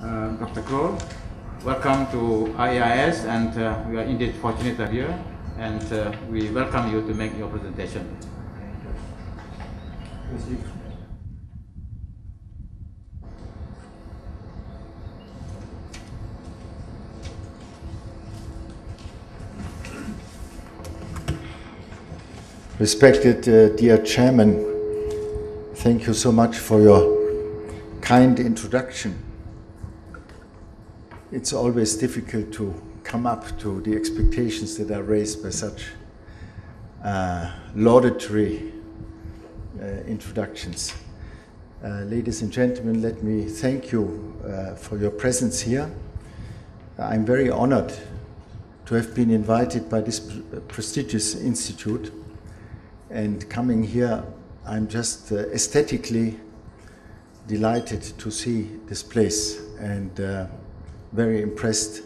Dr. Kroll. Welcome to IAIS, and we are indeed fortunate to have you, and we welcome you to make your presentation. Respected dear Chairman, thank you so much for your kind introduction. It's always difficult to come up to the expectations that are raised by such laudatory introductions. Ladies and gentlemen, let me thank you for your presence here. I'm very honored to have been invited by this prestigious institute. And coming here, I'm just aesthetically delighted to see this place and very impressed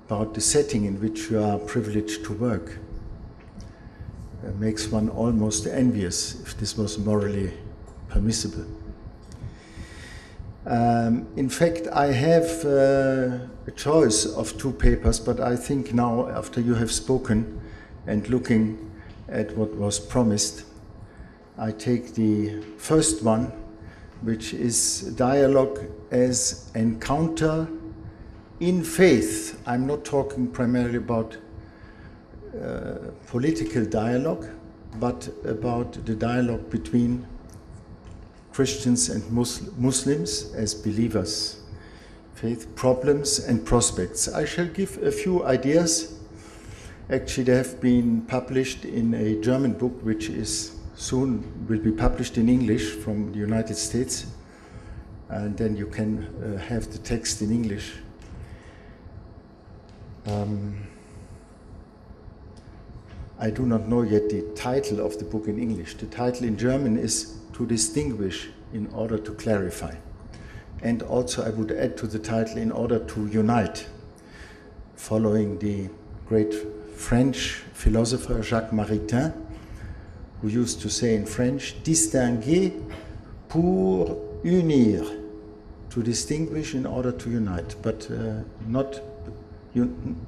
about the setting in which you are privileged to work. It makes one almost envious if this was morally permissible. In fact, I have a choice of two papers, but I think now, after you have spoken and looking at what was promised, I take the first one, which is dialogue as encounter in faith. I'm not talking primarily about political dialogue, but about the dialogue between Christians and Muslims as believers, faith, problems and prospects. I shall give a few ideas. Actually, they have been published in a German book, which is soon will be published in English from the United States. And then you can have the text in English. I do not know yet the title of the book in English. The title in German is To Distinguish in Order to Clarify. And also I would add to the title In Order to Unite, following the great French philosopher Jacques Maritain, who used to say in French, distinguer pour unir, to distinguish in order to unite, but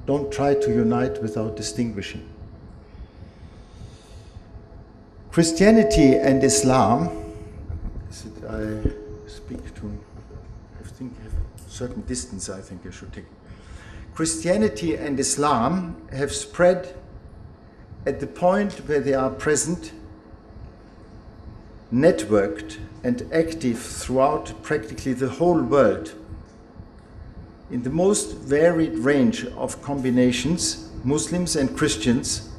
don't try to unite without distinguishing. Christianity and Islam, I speak to, I think I have a certain distance I think I should take. Christianity and Islam have spread at the point where they are present, networked and active throughout practically the whole world. In the most varied range of combinations, Muslims and Christians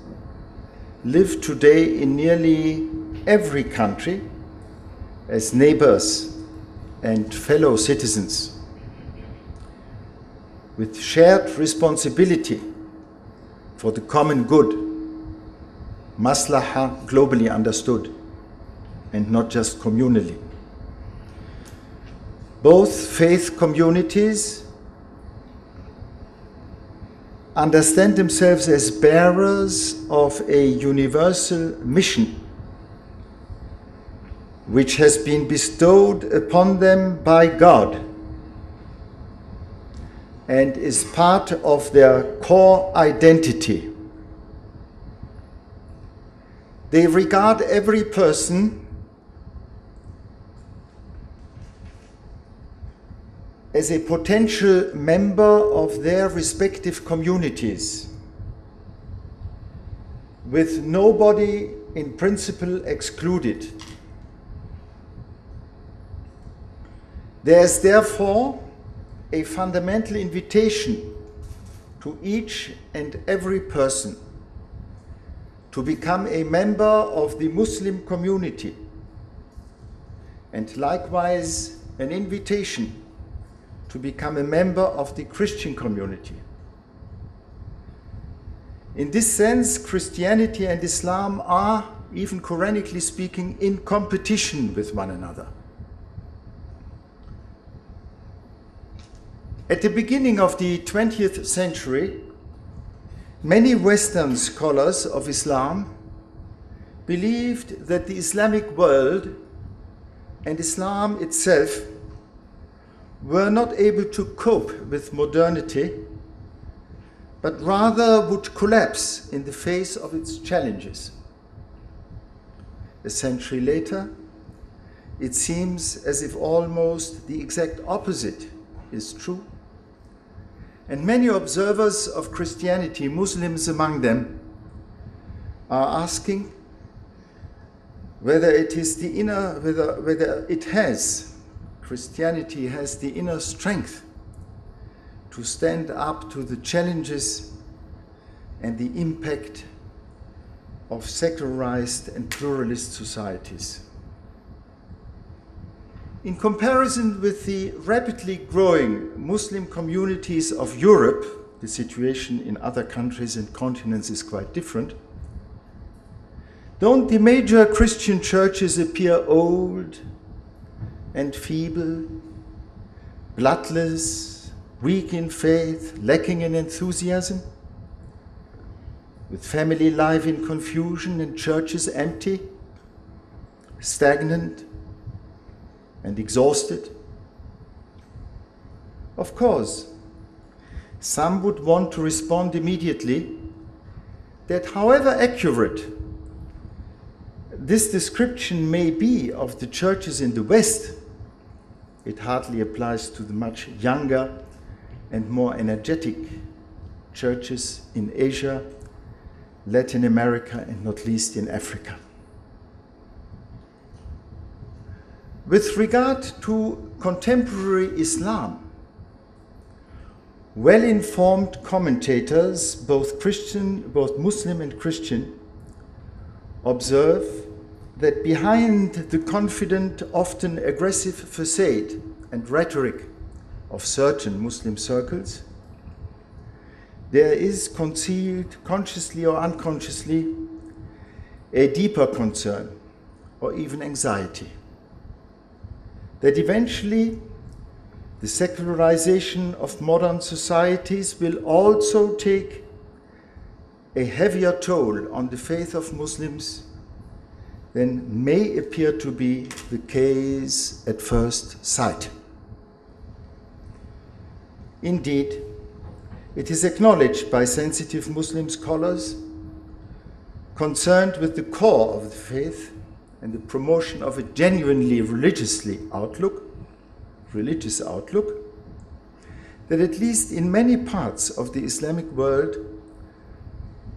live today in nearly every country as neighbors and fellow citizens, with shared responsibility for the common good, maslaha globally understood, and not just communally. Both faith communities understand themselves as bearers of a universal mission, which has been bestowed upon them by God and is part of their core identity. They regard every person as a potential member of their respective communities, with nobody in principle excluded. There is therefore a fundamental invitation to each and every person to become a member of the Muslim community, and likewise an invitation to become a member of the Christian community. In this sense, Christianity and Islam are, even Quranically speaking, in competition with one another. At the beginning of the 20th century, many Western scholars of Islam believed that the Islamic world and Islam itself were not able to cope with modernity, but rather would collapse in the face of its challenges. A century later, it seems as if almost the exact opposite is true. And many observers of Christianity, Muslims among them, are asking whether Christianity has the inner strength to stand up to the challenges and the impact of secularized and pluralist societies. In comparison with the rapidly growing Muslim communities of Europe, the situation in other countries and continents is quite different. Don't the major Christian churches appear old and feeble, bloodless, weak in faith, lacking in enthusiasm, with family life in confusion and churches empty, stagnant, and exhausted? Of course, some would want to respond immediately that however accurate this description may be of the churches in the West, it hardly applies to the much younger and more energetic churches in Asia, Latin America, and not least in Africa. With regard to contemporary Islam, well-informed commentators, both Muslim and Christian, observe that behind the confident, often aggressive facade and rhetoric of certain Muslim circles, there is concealed, consciously or unconsciously, a deeper concern or even anxiety that eventually the secularization of modern societies will also take a heavier toll on the faith of Muslims than may appear to be the case at first sight. Indeed, it is acknowledged by sensitive Muslim scholars concerned with the core of the faith and the promotion of a genuinely religious outlook, that at least in many parts of the Islamic world,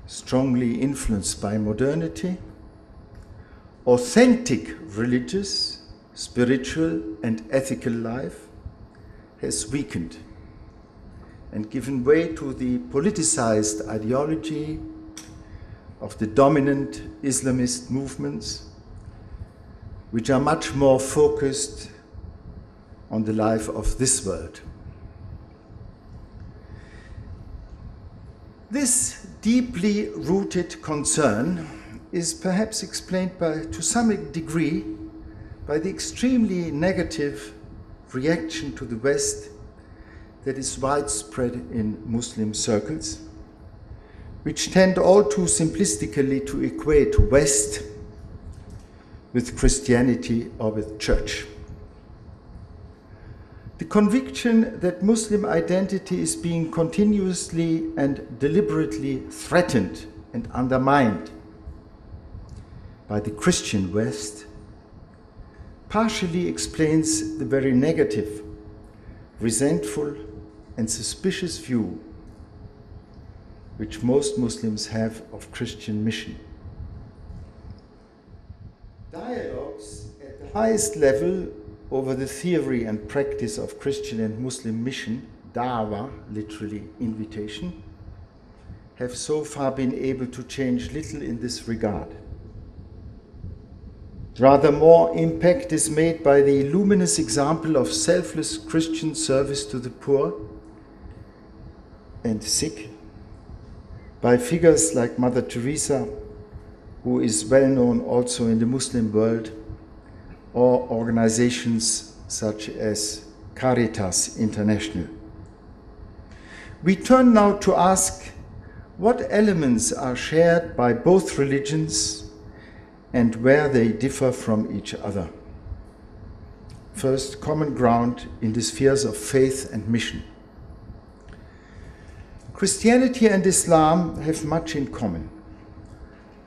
strongly influenced by modernity, authentic religious, spiritual, and ethical life has weakened and given way to the politicized ideology of the dominant Islamist movements, which are much more focused on the life of this world. This deeply rooted concern is perhaps explained to some degree by the extremely negative reaction to the West that is widespread in Muslim circles, which tend all too simplistically to equate West with Christianity or with church. The conviction that Muslim identity is being continuously and deliberately threatened and undermined by the Christian West partially explains the very negative, resentful, and suspicious view which most Muslims have of Christian mission. Dialogues at the highest level over the theory and practice of Christian and Muslim mission, da'wah, literally invitation, have so far been able to change little in this regard. Rather, more impact is made by the luminous example of selfless Christian service to the poor and sick, by figures like Mother Teresa, who is well known also in the Muslim world, or organizations such as Caritas International. We turn now to ask what elements are shared by both religions and where they differ from each other. First, common ground in the spheres of faith and mission. Christianity and Islam have much in common.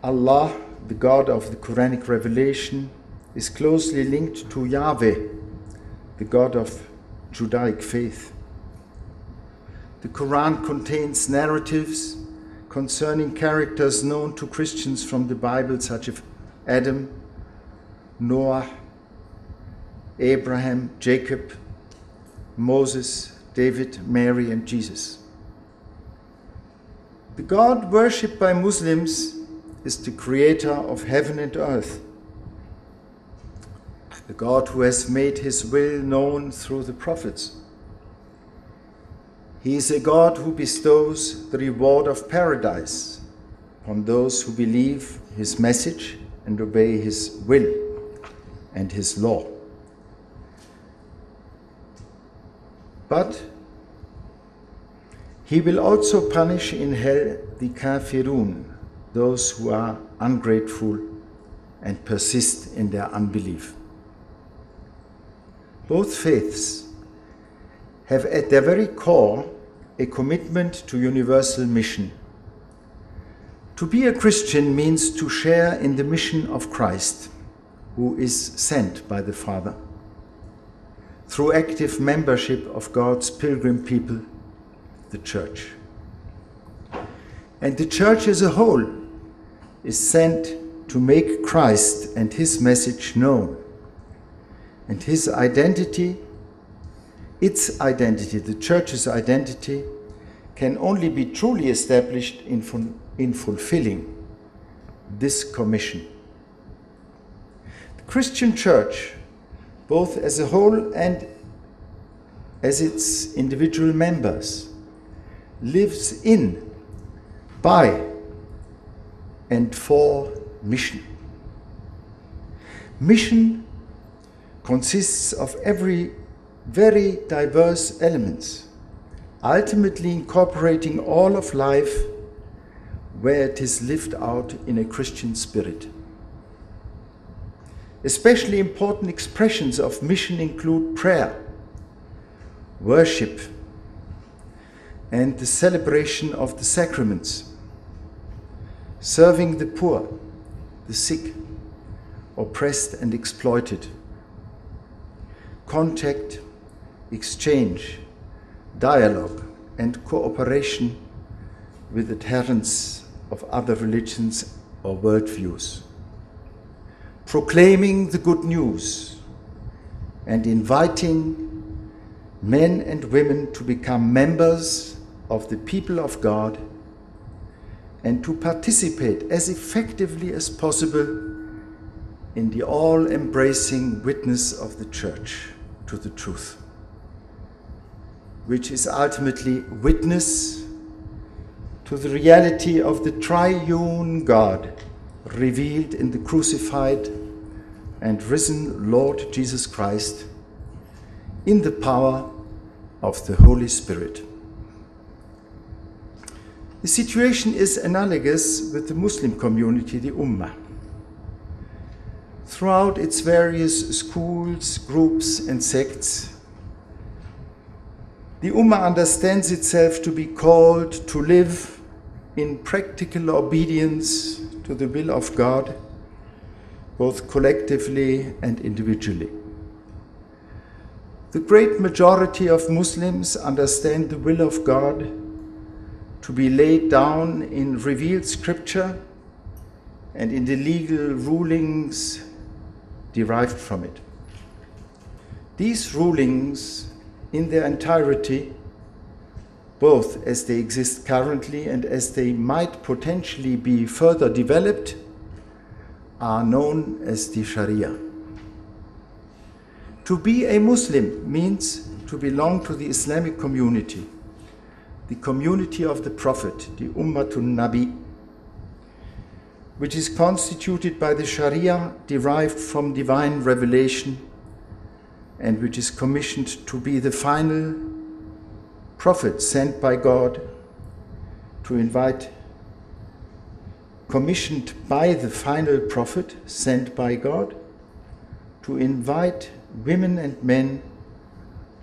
Allah, the God of the Quranic revelation, is closely linked to Yahweh, the God of Judaic faith. The Quran contains narratives concerning characters known to Christians from the Bible, such as Adam, Noah, Abraham, Jacob, Moses, David, Mary, and Jesus. The God worshipped by Muslims is the creator of heaven and earth, the God who has made his will known through the prophets. He is a God who bestows the reward of paradise upon those who believe his message and obey his will and his law. But he will also punish in hell the kafirun, those who are ungrateful and persist in their unbelief. Both faiths have at their very core a commitment to universal mission. To be a Christian means to share in the mission of Christ, who is sent by the Father, through active membership of God's pilgrim people, the Church. And the Church as a whole is sent to make Christ and his message known. And his identity, its identity, the Church's identity, can only be truly established in fulfilling this commission. The Christian Church, both as a whole and as its individual members, lives in, by, and for mission. Mission consists of very diverse elements, ultimately incorporating all of life where it is lived out in a Christian spirit. Especially important expressions of mission include prayer, worship, and the celebration of the sacraments, serving the poor, the sick, oppressed and exploited, contact, exchange, dialogue, and cooperation with adherents of other religions or worldviews, proclaiming the good news and inviting men and women to become members of the people of God and to participate as effectively as possible in the all-embracing witness of the Church to the truth, which is ultimately witness to the reality of the triune God revealed in the crucified and risen Lord Jesus Christ in the power of the Holy Spirit. The situation is analogous with the Muslim community, the Ummah. Throughout its various schools, groups, and sects, the Ummah understands itself to be called to live in practical obedience to the will of God, both collectively and individually. The great majority of Muslims understand the will of God to be laid down in revealed scripture and in the legal rulings derived from it. These rulings in their entirety, both as they exist currently and as they might potentially be further developed, are known as the Sharia. To be a Muslim means to belong to the Islamic community, the community of the Prophet, the Ummatun Nabi, which is constituted by the Sharia derived from divine revelation and which is commissioned to be the final prophet sent by God to invite, commissioned by the final prophet sent by God to invite women and men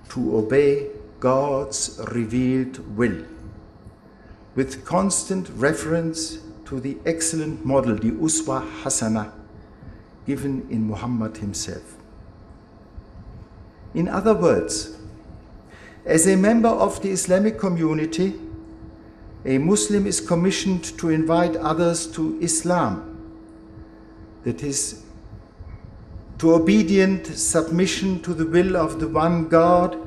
to obey God's revealed will, with constant reference to the excellent model, the Uswa Hasana, given in Muhammad himself. In other words, as a member of the Islamic community, a Muslim is commissioned to invite others to Islam, that is, to obedient submission to the will of the one God,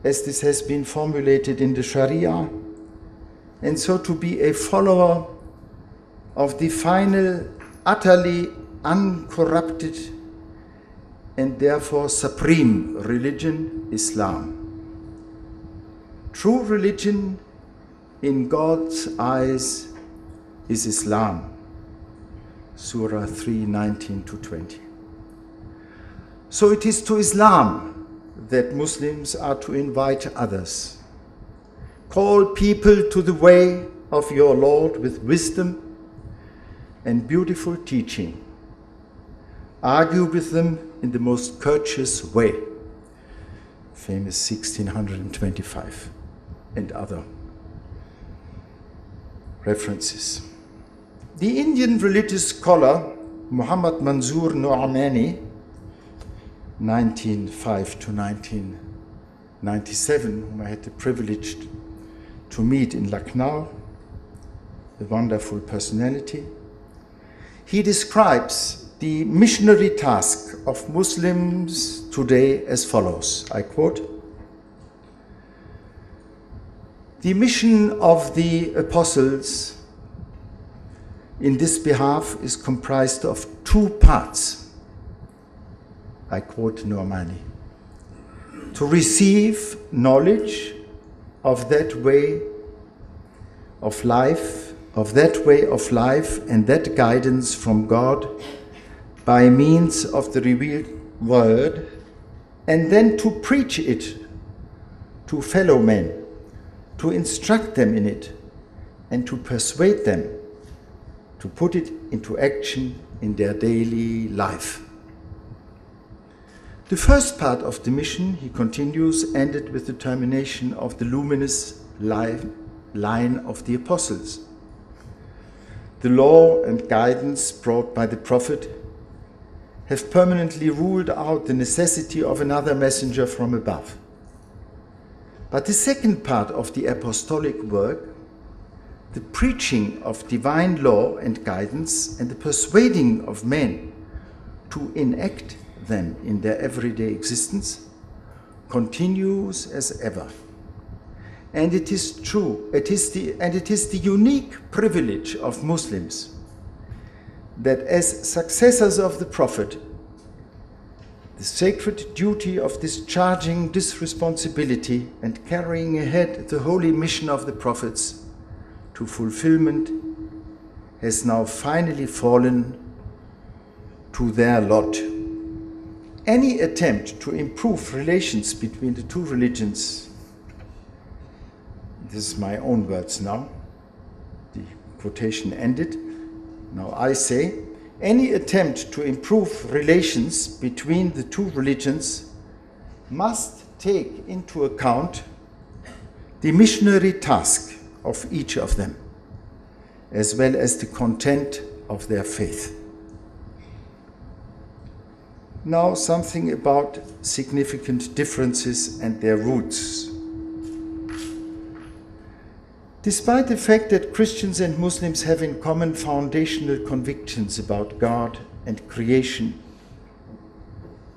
as this has been formulated in the Sharia, and so to be a follower of the final, utterly uncorrupted and therefore supreme religion, Islam. True religion in God's eyes is Islam. Surah 3:19-20. So it is to Islam that Muslims are to invite others. Call people to the way of your Lord with wisdom and beautiful teaching. Argue with them in the most courteous way. Famous 1625 and other references. The Indian religious scholar Muhammad Manzoor Noamani, 1905 to 1997, whom I had the privilege to meet in Lucknow, a wonderful personality, he describes the missionary task of Muslims today as follows, I quote, "The mission of the apostles in this behalf is comprised of two parts," I quote Noamani, "to receive knowledge of that way of life, and that guidance from God by means of the revealed word, and then to preach it to fellow men, to instruct them in it, and to persuade them to put it into action in their daily life." The first part of the mission, he continues, ended with the termination of the luminous line of the apostles. The law and guidance brought by the prophet have permanently ruled out the necessity of another messenger from above. But the second part of the apostolic work, the preaching of divine law and guidance and the persuading of men to enact them in their everyday existence, continues as ever. And it is true, it is the unique privilege of Muslims that as successors of the Prophet, the sacred duty of discharging this responsibility and carrying ahead the holy mission of the prophets to fulfillment has now finally fallen to their lot. Any attempt to improve relations between the two religions, this is my own words now, the quotation ended, now I say, any attempt to improve relations between the two religions must take into account the missionary task of each of them, as well as the content of their faith. Now something about significant differences and their roots. Despite the fact that Christians and Muslims have in common foundational convictions about God and creation,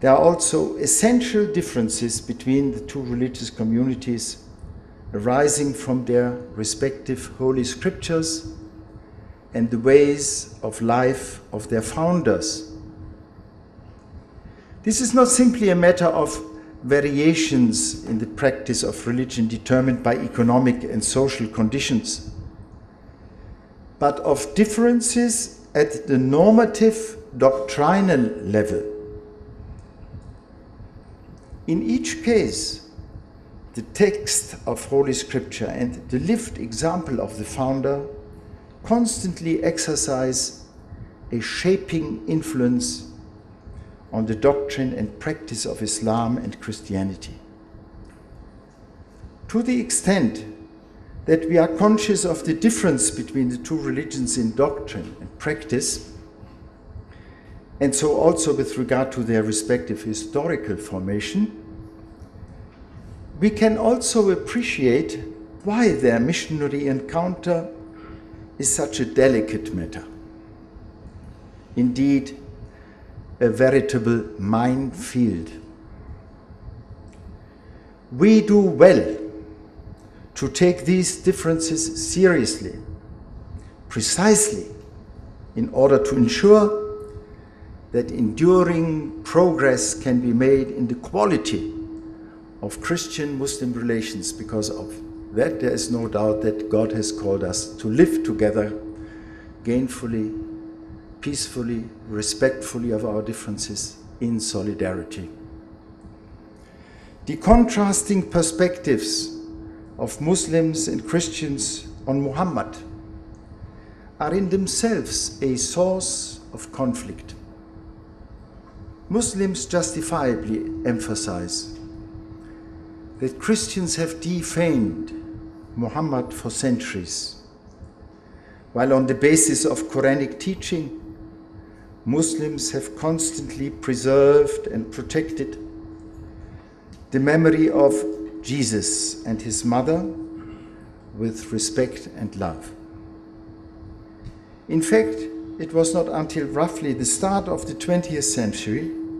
there are also essential differences between the two religious communities arising from their respective holy scriptures and the ways of life of their founders. This is not simply a matter of variations in the practice of religion determined by economic and social conditions, but of differences at the normative doctrinal level. In each case, the text of Holy Scripture and the lived example of the founder constantly exercise a shaping influence on the doctrine and practice of Islam and Christianity. To the extent that we are conscious of the difference between the two religions in doctrine and practice, and so also with regard to their respective historical formation, we can also appreciate why their missionary encounter is such a delicate matter. Indeed, a veritable minefield. We do well to take these differences seriously, precisely in order to ensure that enduring progress can be made in the quality of Christian-Muslim relations. Because of that, there is no doubt that God has called us to live together gainfully, peacefully, respectfully of our differences in solidarity. The contrasting perspectives of Muslims and Christians on Muhammad are in themselves a source of conflict. Muslims justifiably emphasize that Christians have defamed Muhammad for centuries, while on the basis of Quranic teaching, Muslims have constantly preserved and protected the memory of Jesus and his mother with respect and love. In fact, it was not until roughly the start of the 20th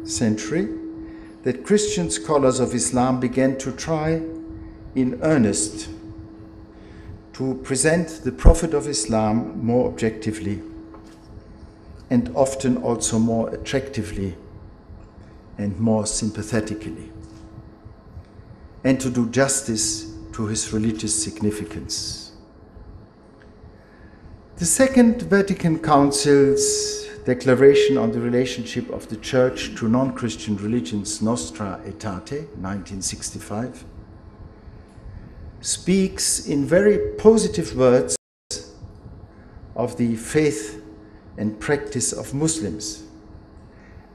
century that Christian scholars of Islam began to try in earnest to present the Prophet of Islam more objectively and often also more attractively and more sympathetically, and to do justice to his religious significance. The Second Vatican Council's declaration on the relationship of the Church to non-Christian religions, Nostra Aetate, 1965, speaks in very positive words of the faith and practice of Muslims,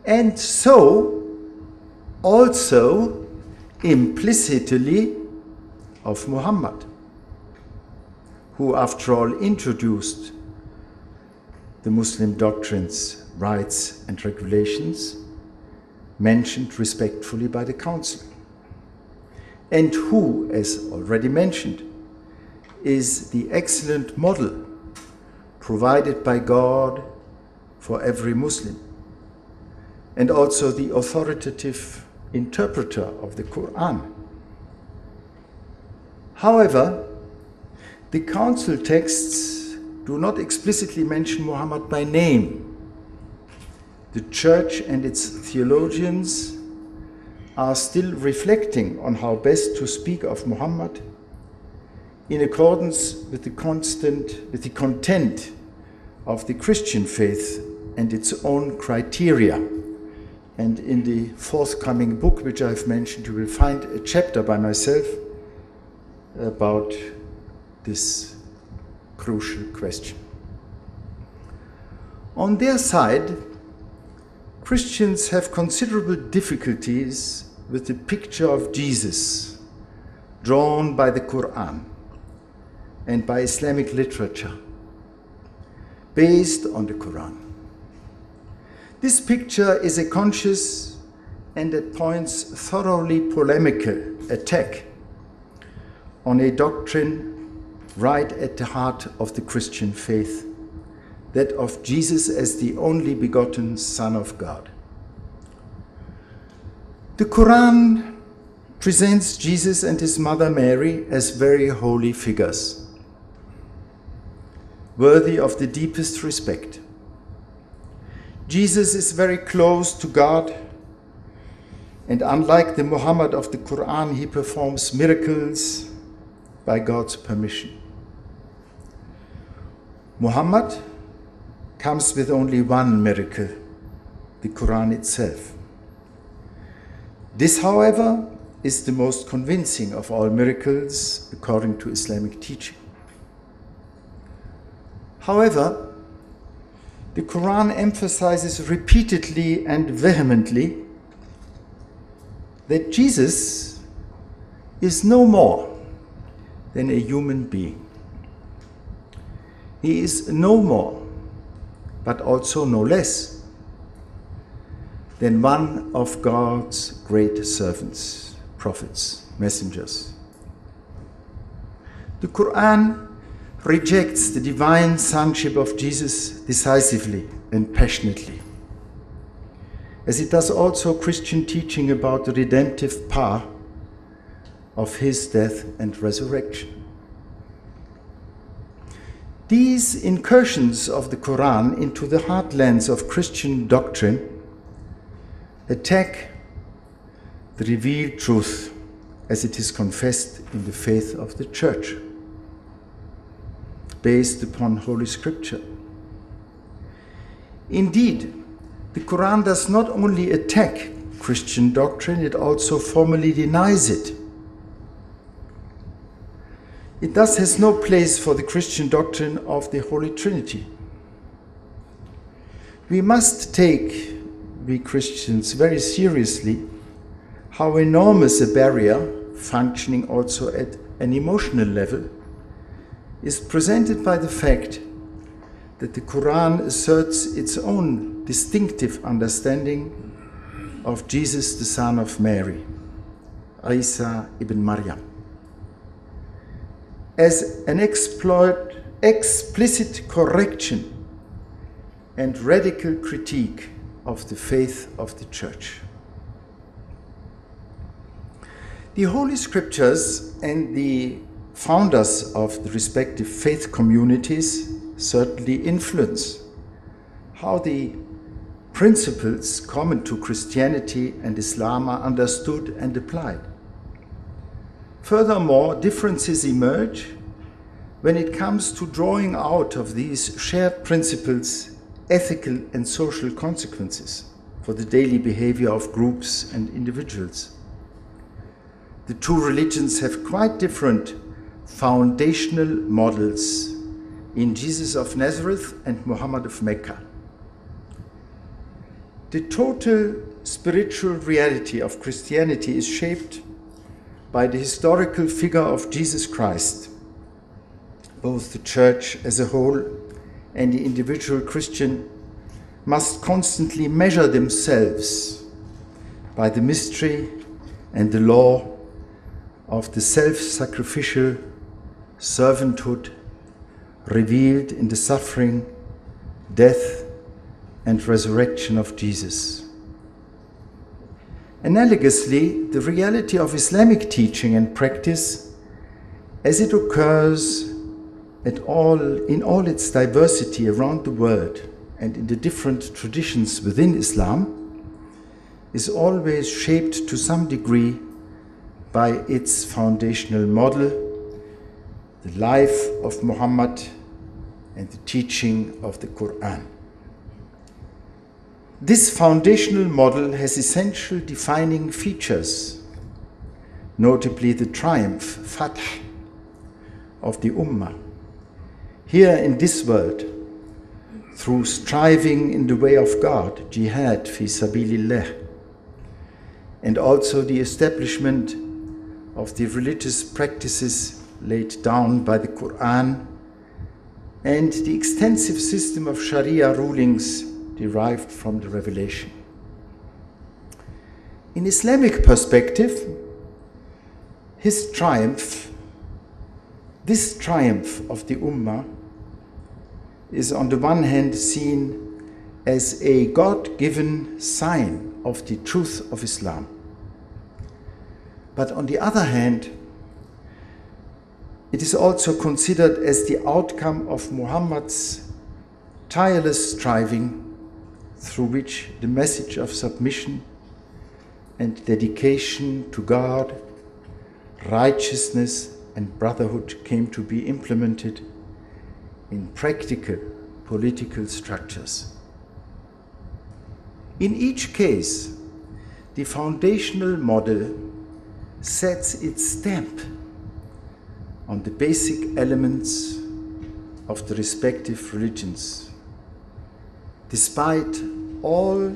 and so also implicitly of Muhammad, who after all introduced the Muslim doctrines, rites and regulations mentioned respectfully by the Council, and who, as already mentioned, is the excellent model provided by God for every Muslim, and also the authoritative interpreter of the Quran. However, the Council texts do not explicitly mention Muhammad by name. The Church and its theologians are still reflecting on how best to speak of Muhammad in accordance with the content of the Christian faith and its own criteria. And in the forthcoming book, which I've mentioned, you will find a chapter by myself about this crucial question. On their side, Christians have considerable difficulties with the picture of Jesus drawn by the Quran and by Islamic literature based on the Quran. This picture is a conscious and at points thoroughly polemical attack on a doctrine right at the heart of the Christian faith, that of Jesus as the only begotten Son of God. The Quran presents Jesus and his mother Mary as very holy figures, worthy of the deepest respect. Jesus is very close to God, and unlike the Muhammad of the Quran, he performs miracles by God's permission. Muhammad comes with only one miracle, the Quran itself. This, however, is the most convincing of all miracles according to Islamic teaching. However, the Quran emphasizes repeatedly and vehemently that Jesus is no more than a human being. He is no more, but also no less, than one of God's great servants, prophets, messengers. The Quran rejects the divine sonship of Jesus decisively and passionately, as it does also Christian teaching about the redemptive power of his death and resurrection. These incursions of the Quran into the heartlands of Christian doctrine attack the revealed truth as it is confessed in the faith of the Church, based upon Holy Scripture. Indeed, the Quran does not only attack Christian doctrine, it also formally denies it. It thus has no place for the Christian doctrine of the Holy Trinity. We must take, we Christians, very seriously how enormous a barrier, functioning also at an emotional level, is presented by the fact that the Quran asserts its own distinctive understanding of Jesus, the son of Mary, Isa ibn Maryam, as an explicit correction and radical critique of the faith of the Church. The Holy Scriptures and the founders of the respective faith communities certainly influence how the principles common to Christianity and Islam are understood and applied. Furthermore, differences emerge when it comes to drawing out of these shared principles ethical and social consequences for the daily behavior of groups and individuals. The two religions have quite different foundational models in Jesus of Nazareth and Muhammad of Mecca. The total spiritual reality of Christianity is shaped by the historical figure of Jesus Christ. Both the Church as a whole and the individual Christian must constantly measure themselves by the mystery and the law of the self-sacrificial servanthood revealed in the suffering, death, and resurrection of Jesus. Analogously, the reality of Islamic teaching and practice, as it occurs in all its diversity around the world and in the different traditions within Islam, is always shaped to some degree by its foundational model, the life of Muhammad and the teaching of the Quran. This foundational model has essential defining features, notably the triumph, Fath, of the Ummah, here in this world, through striving in the way of God, jihad fi sabilillah, and also the establishment of the religious practices laid down by the Quran and the extensive system of Sharia rulings derived from the revelation. In Islamic perspective, this triumph of the Ummah is on the one hand seen as a God-given sign of the truth of Islam. But on the other hand, it is also considered as the outcome of Muhammad's tireless striving, through which the message of submission and dedication to God, righteousness and brotherhood came to be implemented in practical political structures. In each case, the foundational model sets its stamp on the basic elements of the respective religions. despite all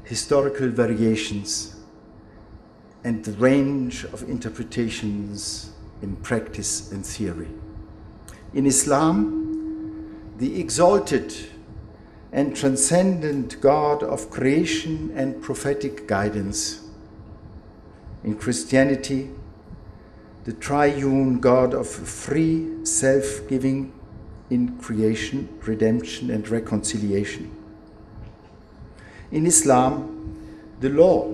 historical variations and the range of interpretations in practice and theory. In Islam, the exalted and transcendent God of creation and prophetic guidance. In Christianity, the triune God of free self-giving in creation, redemption, and reconciliation. In Islam, the law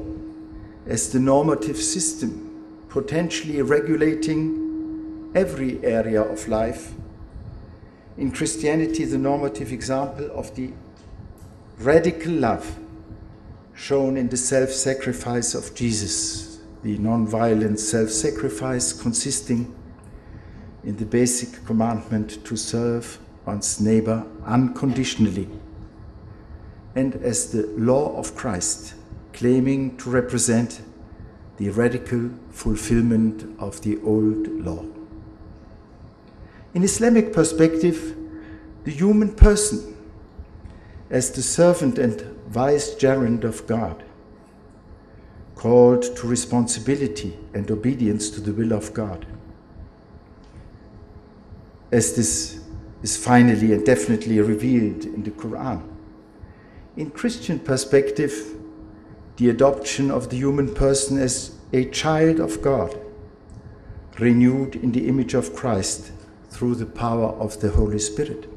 as the normative system, potentially regulating every area of life. In Christianity, the normative example of the radical love shown in the self-sacrifice of Jesus, the non-violent self-sacrifice consisting in the basic commandment to serve one's neighbor unconditionally, and as the law of Christ, claiming to represent the radical fulfillment of the old law. In Islamic perspective, the human person as the servant and vicegerent of God, called to responsibility and obedience to the will of God, as this is finally and definitely revealed in the Quran. In Christian perspective, the adoption of the human person as a child of God, renewed in the image of Christ through the power of the Holy Spirit.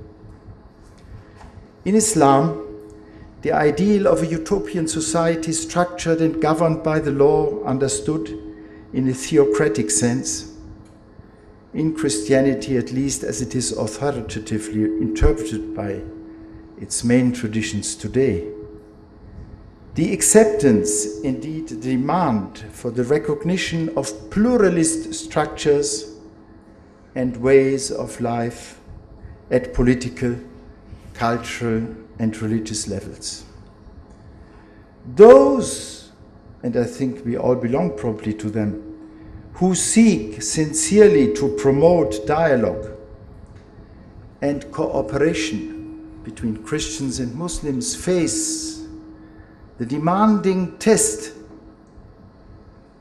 In Islam, the ideal of a utopian society structured and governed by the law, understood in a theocratic sense. In Christianity, at least as it is authoritatively interpreted by its main traditions today, the acceptance, indeed the demand for the recognition of pluralist structures and ways of life at political, cultural, and religious levels. Those, and I think we all belong probably to them, who seek sincerely to promote dialogue and cooperation between Christians and Muslims face the demanding test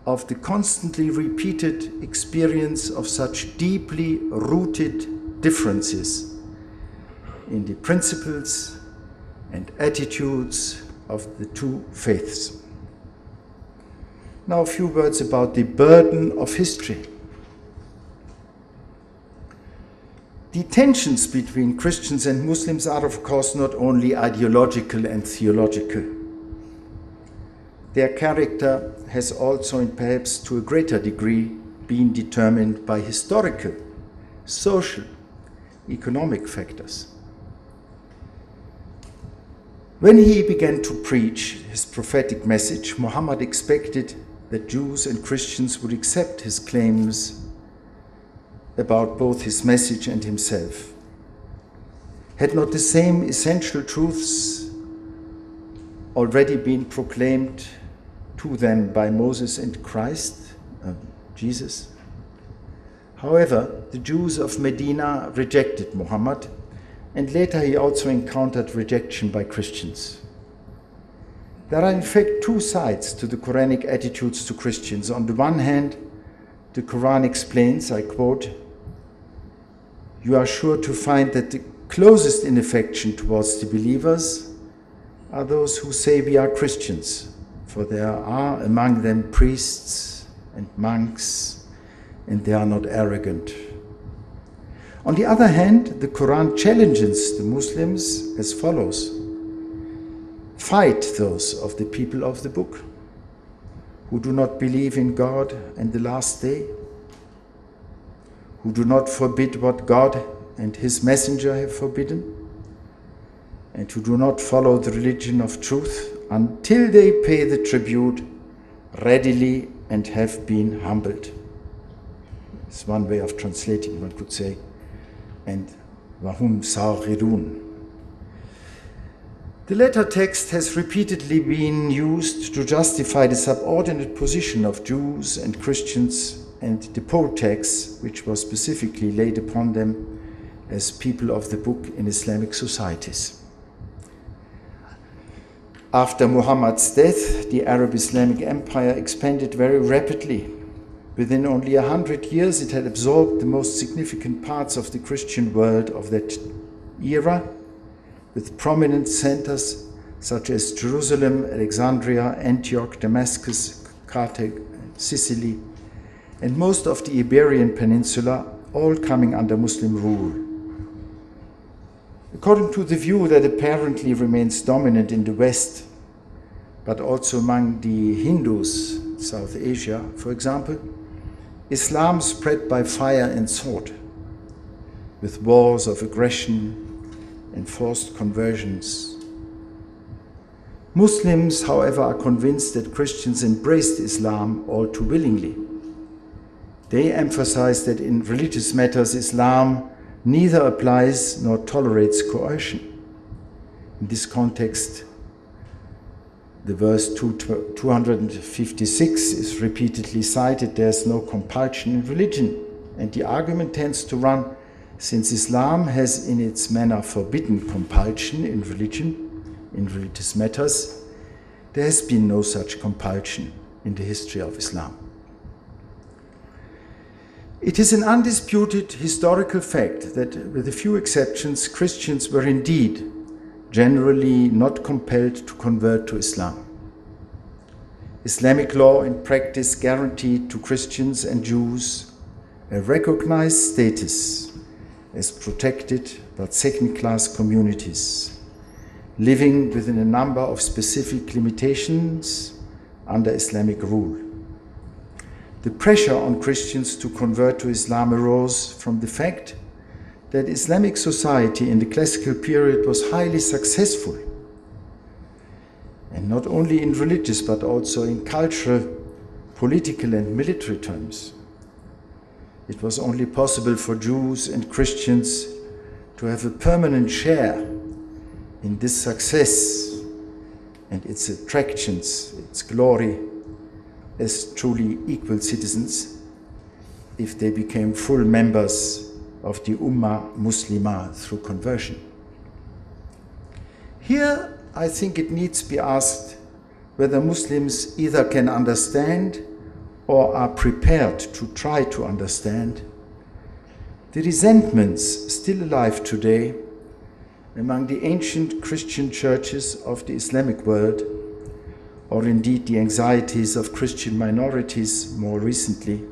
of the constantly repeated experience of such deeply rooted differences in the principles and attitudes of the two faiths. Now a few words about the burden of history. The tensions between Christians and Muslims are, of course, not only ideological and theological. Their character has also, and perhaps to a greater degree, been determined by historical, social, economic factors. When he began to preach his prophetic message, Muhammad expected that Jews and Christians would accept his claims about both his message and himself. Had not the same essential truths already been proclaimed to them by Moses and Christ, Jesus? However, the Jews of Medina rejected Muhammad, and later he also encountered rejection by Christians. There are in fact two sides to the Quranic attitudes to Christians. On the one hand, the Quran explains, I quote, "You are sure to find that the closest in affection towards the believers are those who say we are Christians, for there are among them priests and monks, and they are not arrogant." On the other hand, the Quran challenges the Muslims as follows: "Fight those of the people of the book who do not believe in God and the last day, who do not forbid what God and his messenger have forbidden, and who do not follow the religion of truth until they pay the tribute readily and have been humbled." It's one way of translating, one could say. And wahum saghirun. The latter text has repeatedly been used to justify the subordinate position of Jews and Christians and the poll tax which was specifically laid upon them as people of the book in Islamic societies. After Muhammad's death, the Arab Islamic Empire expanded very rapidly. Within only 100 years, it had absorbed the most significant parts of the Christian world of that era, with prominent centers such as Jerusalem, Alexandria, Antioch, Damascus, Carthage, Sicily, and most of the Iberian Peninsula, all coming under Muslim rule. According to the view that apparently remains dominant in the West, but also among the Hindus, South Asia, for example, Islam spread by fire and sword, with wars of aggression and forced conversions. Muslims, however, are convinced that Christians embraced Islam all too willingly. They emphasize that in religious matters, Islam neither applies nor tolerates coercion. In this context, the verse 256 is repeatedly cited. There's no compulsion in religion. And the argument tends to run, since Islam has in its manner forbidden compulsion in religion, in religious matters, there has been no such compulsion in the history of Islam. It is an undisputed historical fact that, with a few exceptions, Christians were indeed generally not compelled to convert to Islam. Islamic law and practice guaranteed to Christians and Jews a recognized status as protected but second-class communities, living within a number of specific limitations under Islamic rule. The pressure on Christians to convert to Islam arose from the fact that Islamic society in the classical period was highly successful, and not only in religious but also in cultural, political and military terms. It was only possible for Jews and Christians to have a permanent share in this success and its attractions, its glory, as truly equal citizens, if they became full members of the Ummah Muslimah through conversion. Here, I think it needs to be asked whether Muslims either can understand or are prepared to try to understand the resentments still alive today among the ancient Christian churches of the Islamic world, or indeed the anxieties of Christian minorities more recently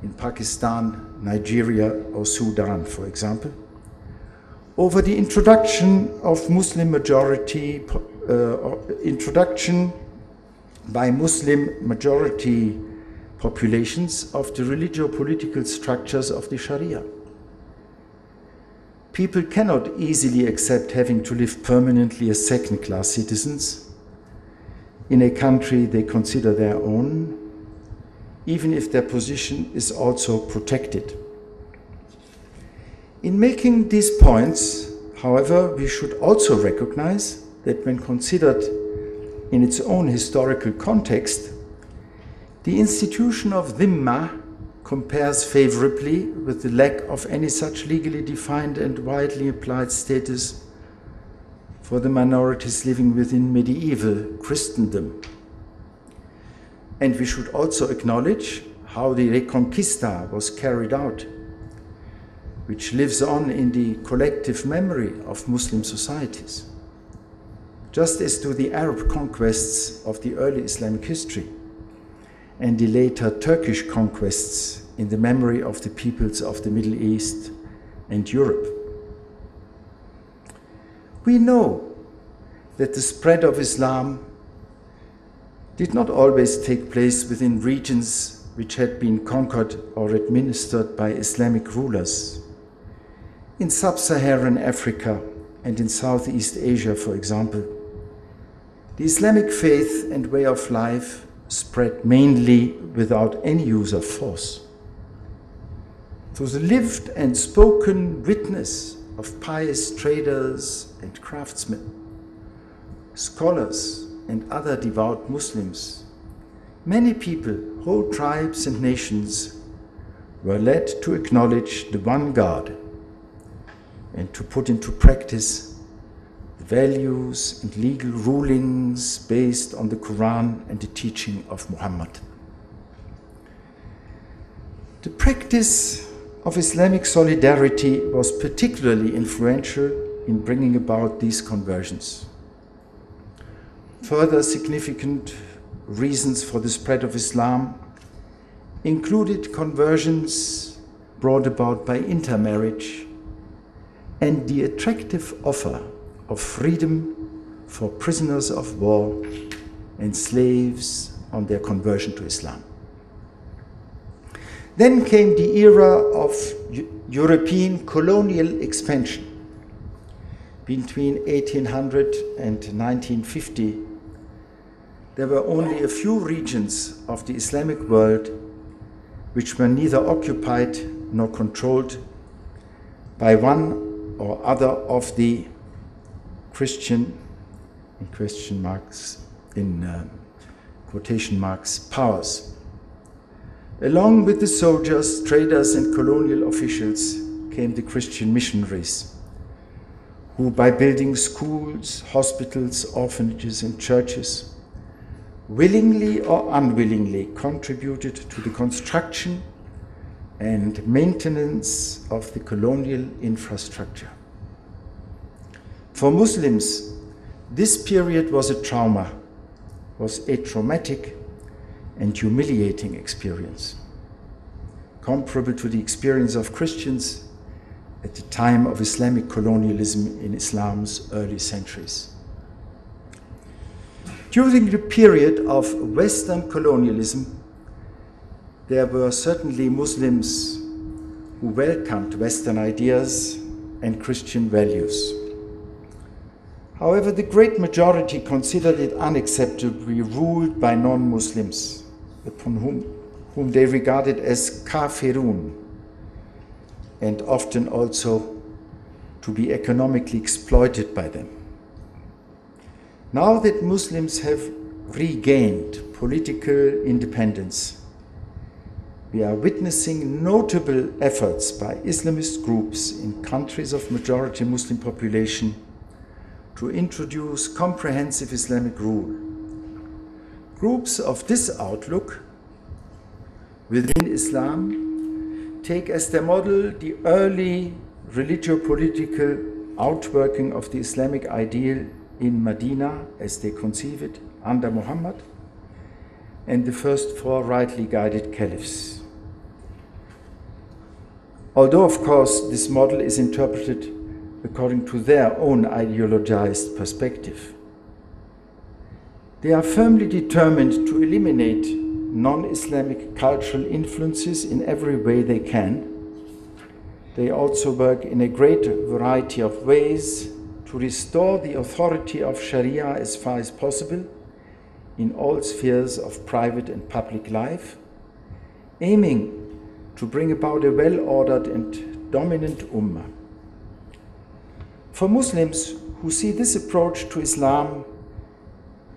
in Pakistan, Nigeria or Sudan, for example, over the introduction of introduction by Muslim majority populations of the religio-political structures of the Sharia. People cannot easily accept having to live permanently as second-class citizens in a country they consider their own, even if their position is also protected. In making these points, however, we should also recognize that when considered in its own historical context, the institution of dhimma compares favorably with the lack of any such legally defined and widely applied status for the minorities living within medieval Christendom. And we should also acknowledge how the Reconquista was carried out, which lives on in the collective memory of Muslim societies, just as do the Arab conquests of the early Islamic history and the later Turkish conquests in the memory of the peoples of the Middle East and Europe. We know that the spread of Islam did not always take place within regions which had been conquered or administered by Islamic rulers. In sub-Saharan Africa and in Southeast Asia, for example, the Islamic faith and way of life spread mainly without any use of force. Through the lived and spoken witness of pious traders and craftsmen, scholars and other devout Muslims, many people, whole tribes and nations, were led to acknowledge the one God and to put into practice the values and legal rulings based on the Quran and the teaching of Muhammad. The practice of Islamic solidarity was particularly influential in bringing about these conversions. Further significant reasons for the spread of Islam included conversions brought about by intermarriage and the attractive offer of freedom for prisoners of war and slaves on their conversion to Islam. Then came the era of European colonial expansion. Between 1800 and 1950, there were only a few regions of the Islamic world which were neither occupied nor controlled by one or other of the Christian, in quotation marks, powers. Along with the soldiers, traders, and colonial officials came the Christian missionaries, who by building schools, hospitals, orphanages, and churches, willingly or unwillingly contributed to the construction and maintenance of the colonial infrastructure. For Muslims, this period was a traumatic and humiliating experience, comparable to the experience of Christians at the time of Islamic colonialism in Islam's early centuries. During the period of Western colonialism, there were certainly Muslims who welcomed Western ideas and Christian values. However, the great majority considered it unacceptable to be ruled by non-Muslims, upon whom they regarded as kafirun, and often also to be economically exploited by them. Now that Muslims have regained political independence, we are witnessing notable efforts by Islamist groups in countries of majority Muslim population to introduce comprehensive Islamic rule. Groups of this outlook within Islam take as their model the early religio-political outworking of the Islamic ideal in Medina, as they conceive it, under Muhammad, and the first four rightly guided caliphs. Although, of course, this model is interpreted according to their own ideologized perspective. They are firmly determined to eliminate non-Islamic cultural influences in every way they can. They also work in a great variety of ways to restore the authority of Sharia as far as possible in all spheres of private and public life, aiming to bring about a well-ordered and dominant ummah. For Muslims who see this approach to Islam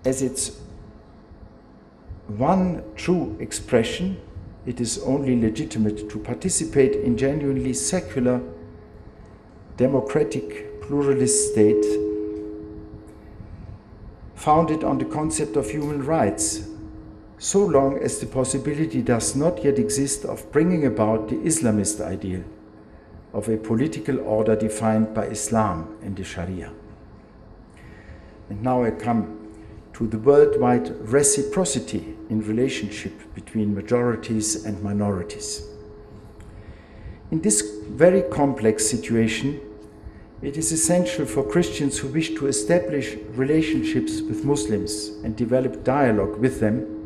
as its one true expression, it is only legitimate to participate in genuinely secular, democratic, pluralist state founded on the concept of human rights, so long as the possibility does not yet exist of bringing about the Islamist ideal of a political order defined by Islam and the Sharia. And now I come to the worldwide reciprocity in relationship between majorities and minorities. In this very complex situation, it is essential for Christians who wish to establish relationships with Muslims and develop dialogue with them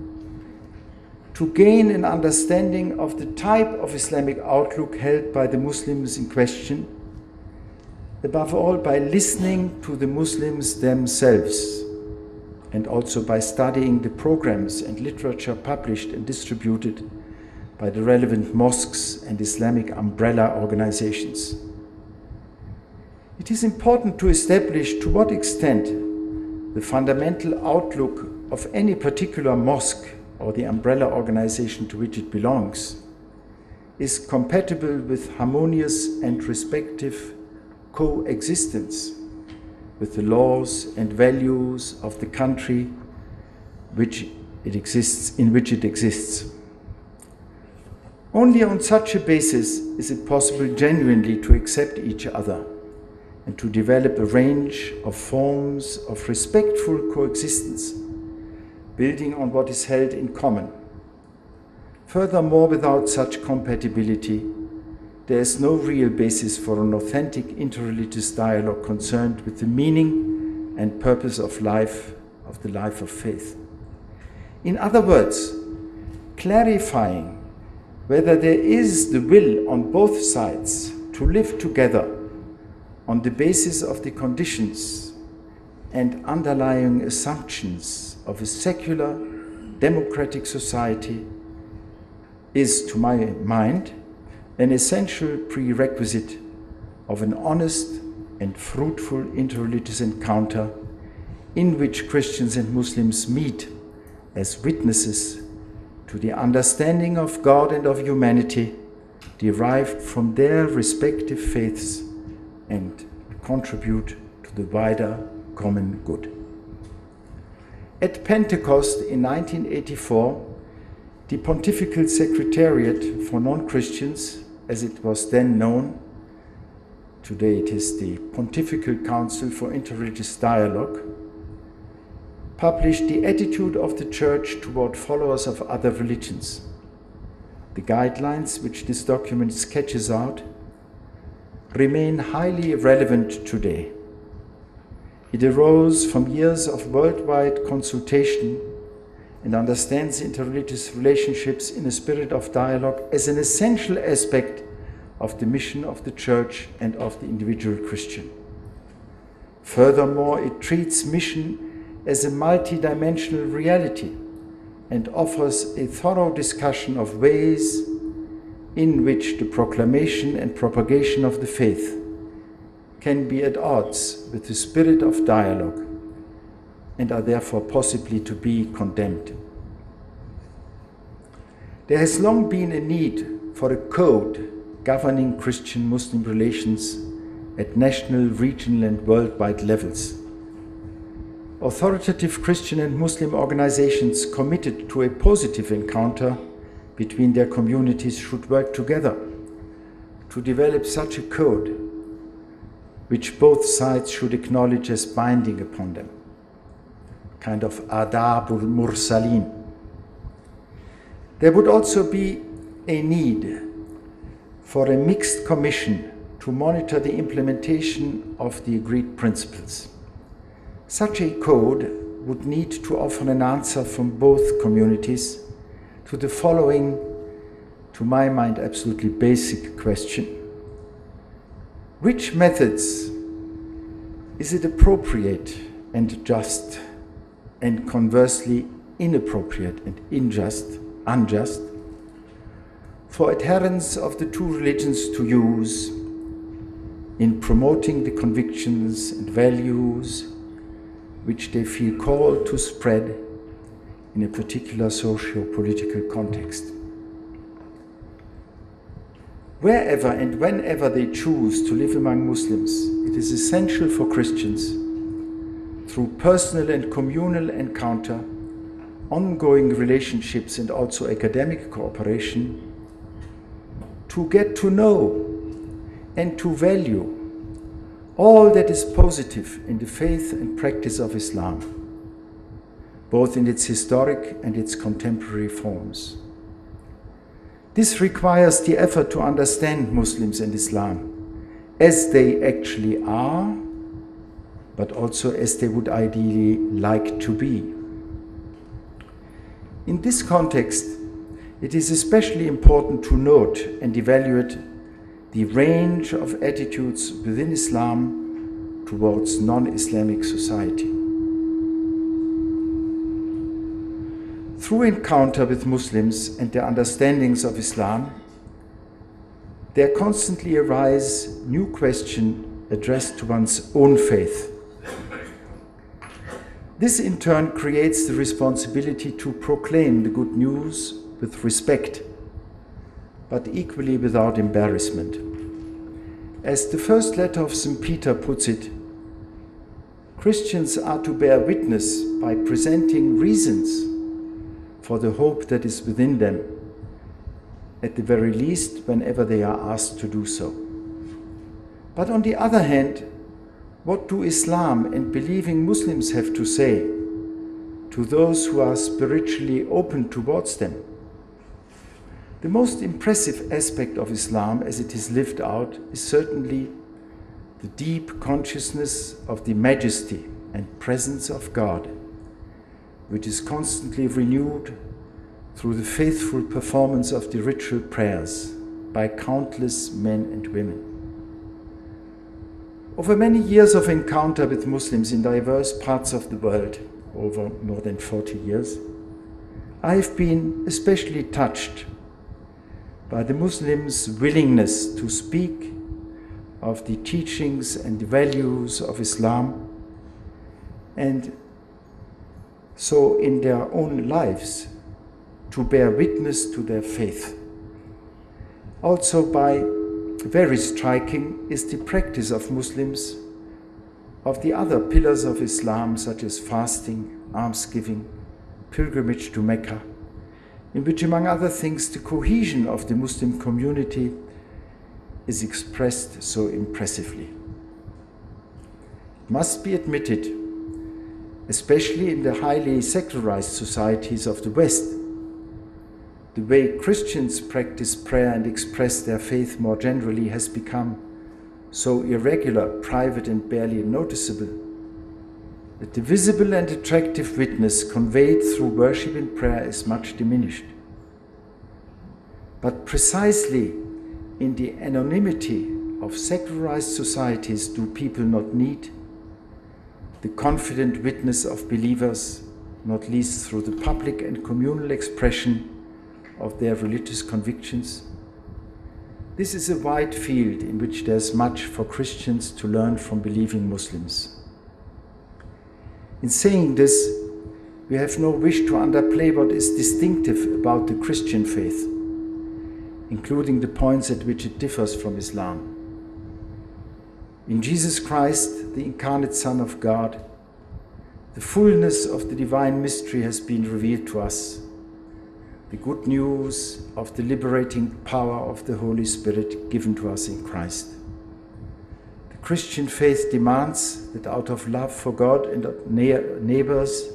to gain an understanding of the type of Islamic outlook held by the Muslims in question, above all by listening to the Muslims themselves, and also by studying the programs and literature published and distributed by the relevant mosques and Islamic umbrella organizations. It is important to establish to what extent the fundamental outlook of any particular mosque or the umbrella organization to which it belongs is compatible with harmonious and respective coexistence with the laws and values of the country in which it exists. Only on such a basis is it possible genuinely to accept each other and to develop a range of forms of respectful coexistence, building on what is held in common. Furthermore, without such compatibility, there is no real basis for an authentic interreligious dialogue concerned with the meaning and purpose of the life of faith. In other words, clarifying whether there is the will on both sides to live together on the basis of the conditions and underlying assumptions of a secular, democratic society is, to my mind, an essential prerequisite of an honest and fruitful interreligious encounter in which Christians and Muslims meet as witnesses to the understanding of God and of humanity derived from their respective faiths and contribute to the wider common good. At Pentecost in 1984, the Pontifical Secretariat for Non-Christians, as it was then known, today it is the Pontifical Council for Interreligious Dialogue, published the attitude of the Church toward followers of other religions. The guidelines which this document sketches out remain highly relevant today. It arose from years of worldwide consultation and understands interreligious relationships in a spirit of dialogue as an essential aspect of the mission of the Church and of the individual Christian. Furthermore, it treats mission as a multidimensional reality and offers a thorough discussion of ways in which the proclamation and propagation of the faith can be at odds with the spirit of dialogue and are therefore possibly to be condemned. There has long been a need for a code governing Christian-Muslim relations at national, regional and worldwide levels. Authoritative Christian and Muslim organizations committed to a positive encounter between their communities should work together to develop such a code which both sides should acknowledge as binding upon them, kind of adabul mursalin. There would also be a need for a mixed commission to monitor the implementation of the agreed principles. Such a code would need to offer an answer from both communities to the following, to my mind, absolutely basic question. Which methods is it appropriate and just, and conversely inappropriate and unjust, for adherents of the two religions to use in promoting the convictions and values which they feel called to spread in a particular socio-political context. Wherever and whenever they choose to live among Muslims, it is essential for Christians, through personal and communal encounter, ongoing relationships and also academic cooperation, to get to know and to value all that is positive in the faith and practice of Islam, both in its historic and its contemporary forms. This requires the effort to understand Muslims and Islam as they actually are, but also as they would ideally like to be. In this context, it is especially important to note and evaluate the range of attitudes within Islam towards non-Islamic society. Through encounter with Muslims and their understandings of Islam, there constantly arise new questions addressed to one's own faith. This in turn creates the responsibility to proclaim the good news with respect, but equally without embarrassment. As the first letter of St. Peter puts it, Christians are to bear witness by presenting reasons for the hope that is within them, at the very least whenever they are asked to do so. But on the other hand, what do Islam and believing Muslims have to say to those who are spiritually open towards them? The most impressive aspect of Islam as it is lived out is certainly the deep consciousness of the majesty and presence of God, which is constantly renewed through the faithful performance of the ritual prayers by countless men and women. Over many years of encounter with Muslims in diverse parts of the world, over more than 40 years, I have been especially touched by the Muslims' willingness to speak of the teachings and the values of Islam, and so in their own lives to bear witness to their faith. Also, by very striking is the practice of Muslims of the other pillars of Islam, such as fasting, almsgiving, pilgrimage to Mecca, in which, among other things, the cohesion of the Muslim community is expressed so impressively. It must be admitted, especially in the highly secularized societies of the West, the way Christians practice prayer and express their faith more generally has become so irregular, private, and barely noticeable that the visible and attractive witness conveyed through worship and prayer is much diminished. But precisely in the anonymity of secularized societies do people not need the confident witness of believers, not least through the public and communal expression of their religious convictions? This is a wide field in which there's much for Christians to learn from believing Muslims. In saying this, we have no wish to underplay what is distinctive about the Christian faith, including the points at which it differs from Islam. In Jesus Christ, the incarnate Son of God, the fullness of the divine mystery has been revealed to us. The good news of the liberating power of the Holy Spirit given to us in Christ. The Christian faith demands that out of love for God and neighbors,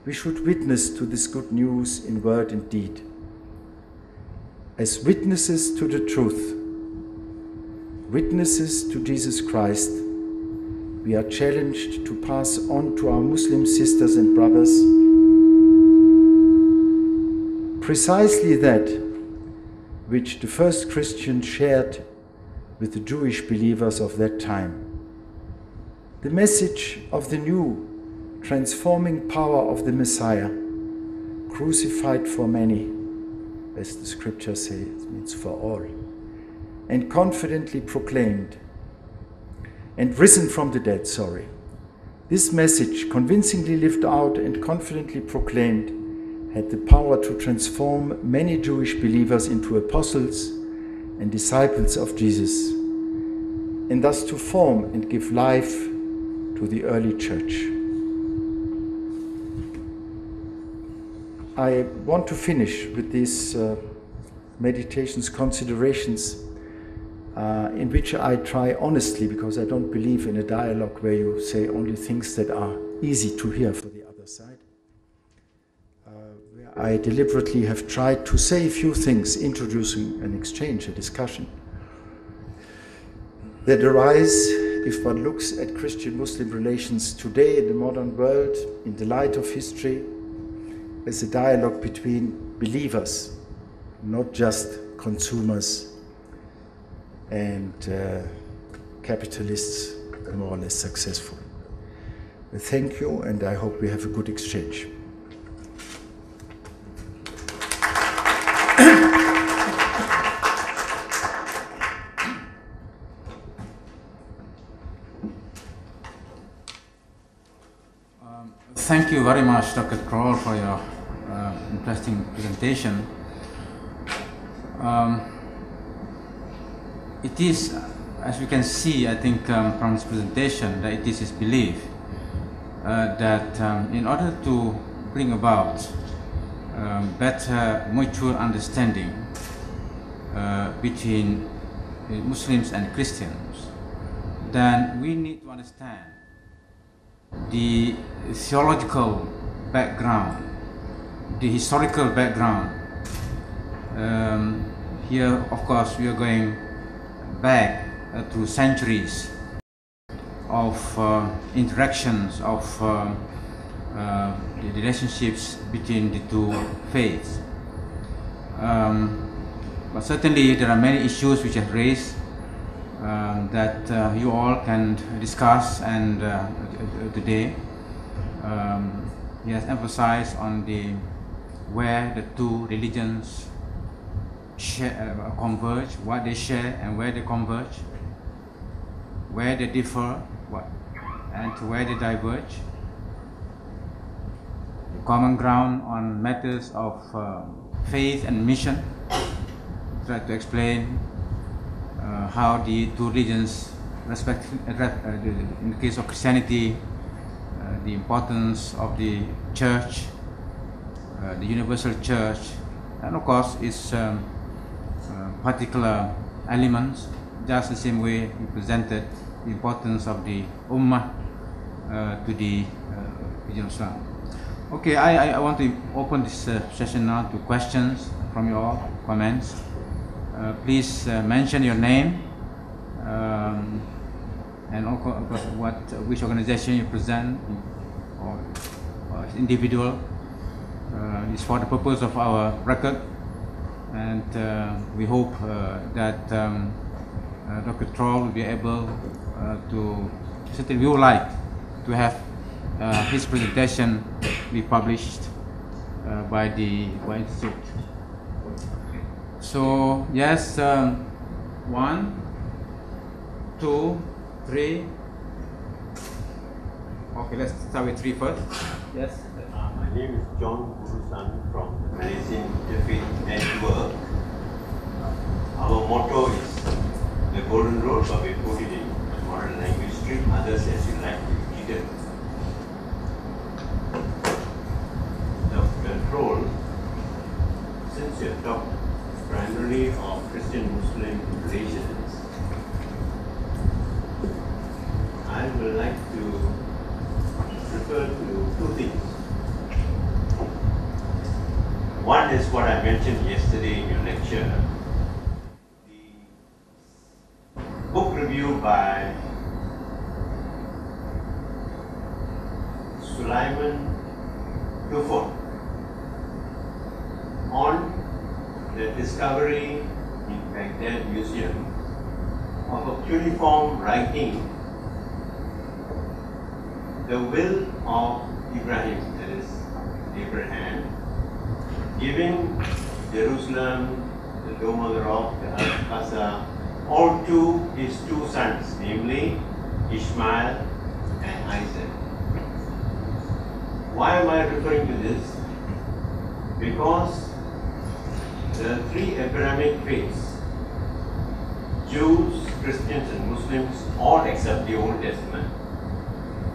we should witness to this good news in word and deed. As witnesses to the truth, witnesses to Jesus Christ, we are challenged to pass on to our Muslim sisters and brothers precisely that which the first Christians shared with the Jewish believers of that time. The message of the new, transforming power of the Messiah, crucified for many, as the scriptures say, it means for all, and confidently proclaimed, and risen from the dead, This message, convincingly lived out and confidently proclaimed, had the power to transform many Jewish believers into apostles and disciples of Jesus, and thus to form and give life to the early church. I want to finish with these meditations, considerations, in which I try honestly, because I don't believe in a dialogue where you say only things that are easy to hear for the other side. I deliberately have tried to say a few things, introducing an exchange, a discussion, that arise if one looks at Christian-Muslim relations today in the modern world, in the light of history, as a dialogue between believers, not just consumers and capitalists, more or less successful. Thank you, and I hope we have a good exchange. Thank you very much, Dr. Kroll, for your interesting presentation. It is, as we can see, I think, from this presentation, that it is his belief that in order to bring about better mutual understanding between Muslims and Christians, then we need to understand the theological background, the historical background. Here, of course, we are going back to centuries of interactions, of the relationships between the two faiths. But certainly there are many issues which are raised that you all can discuss, and today he has emphasized on the where the two religions converge, what they share and where they converge, where they differ, and where they diverge. The common ground on matters of faith and mission. Try to explain how the two religions, in the case of Christianity, the importance of the church, the universal church, and of course its particular elements, just the same way we presented the importance of the Ummah to the religion of Islam. Okay, I want to open this session now to questions from you all, comments. Please mention your name and also, of course, which organization you present, or individual. It's for the purpose of our record, and we hope that Dr. Troll will be able to, certainly we would like to have his presentation be published by the Institute. So yes, 1, 2, 3. Okay, let's start with 3 first. Yes. My name is John Gurusan from the Malaysian Interfaith Network. Our motto is the Golden Road, but we put it in modern language, treat others as you like to be treated. Dr. Troll, since you have talked primarily of Christian-Muslim relations, I would like to refer to 2 things. One is what I mentioned yesterday in your lecture, the book review by Sulaiman Tufon on the discovery in Baghdad Museum of a cuneiform writing, the will of Ibrahim, that is Abraham, giving Jerusalem, the Dome of the Rock, the Al-Aqsa, all to his 2 sons, namely Ishmael and Isaac. Why am I referring to this? Because the 3 Abrahamic faiths, Jews, Christians and Muslims, all accept the Old Testament,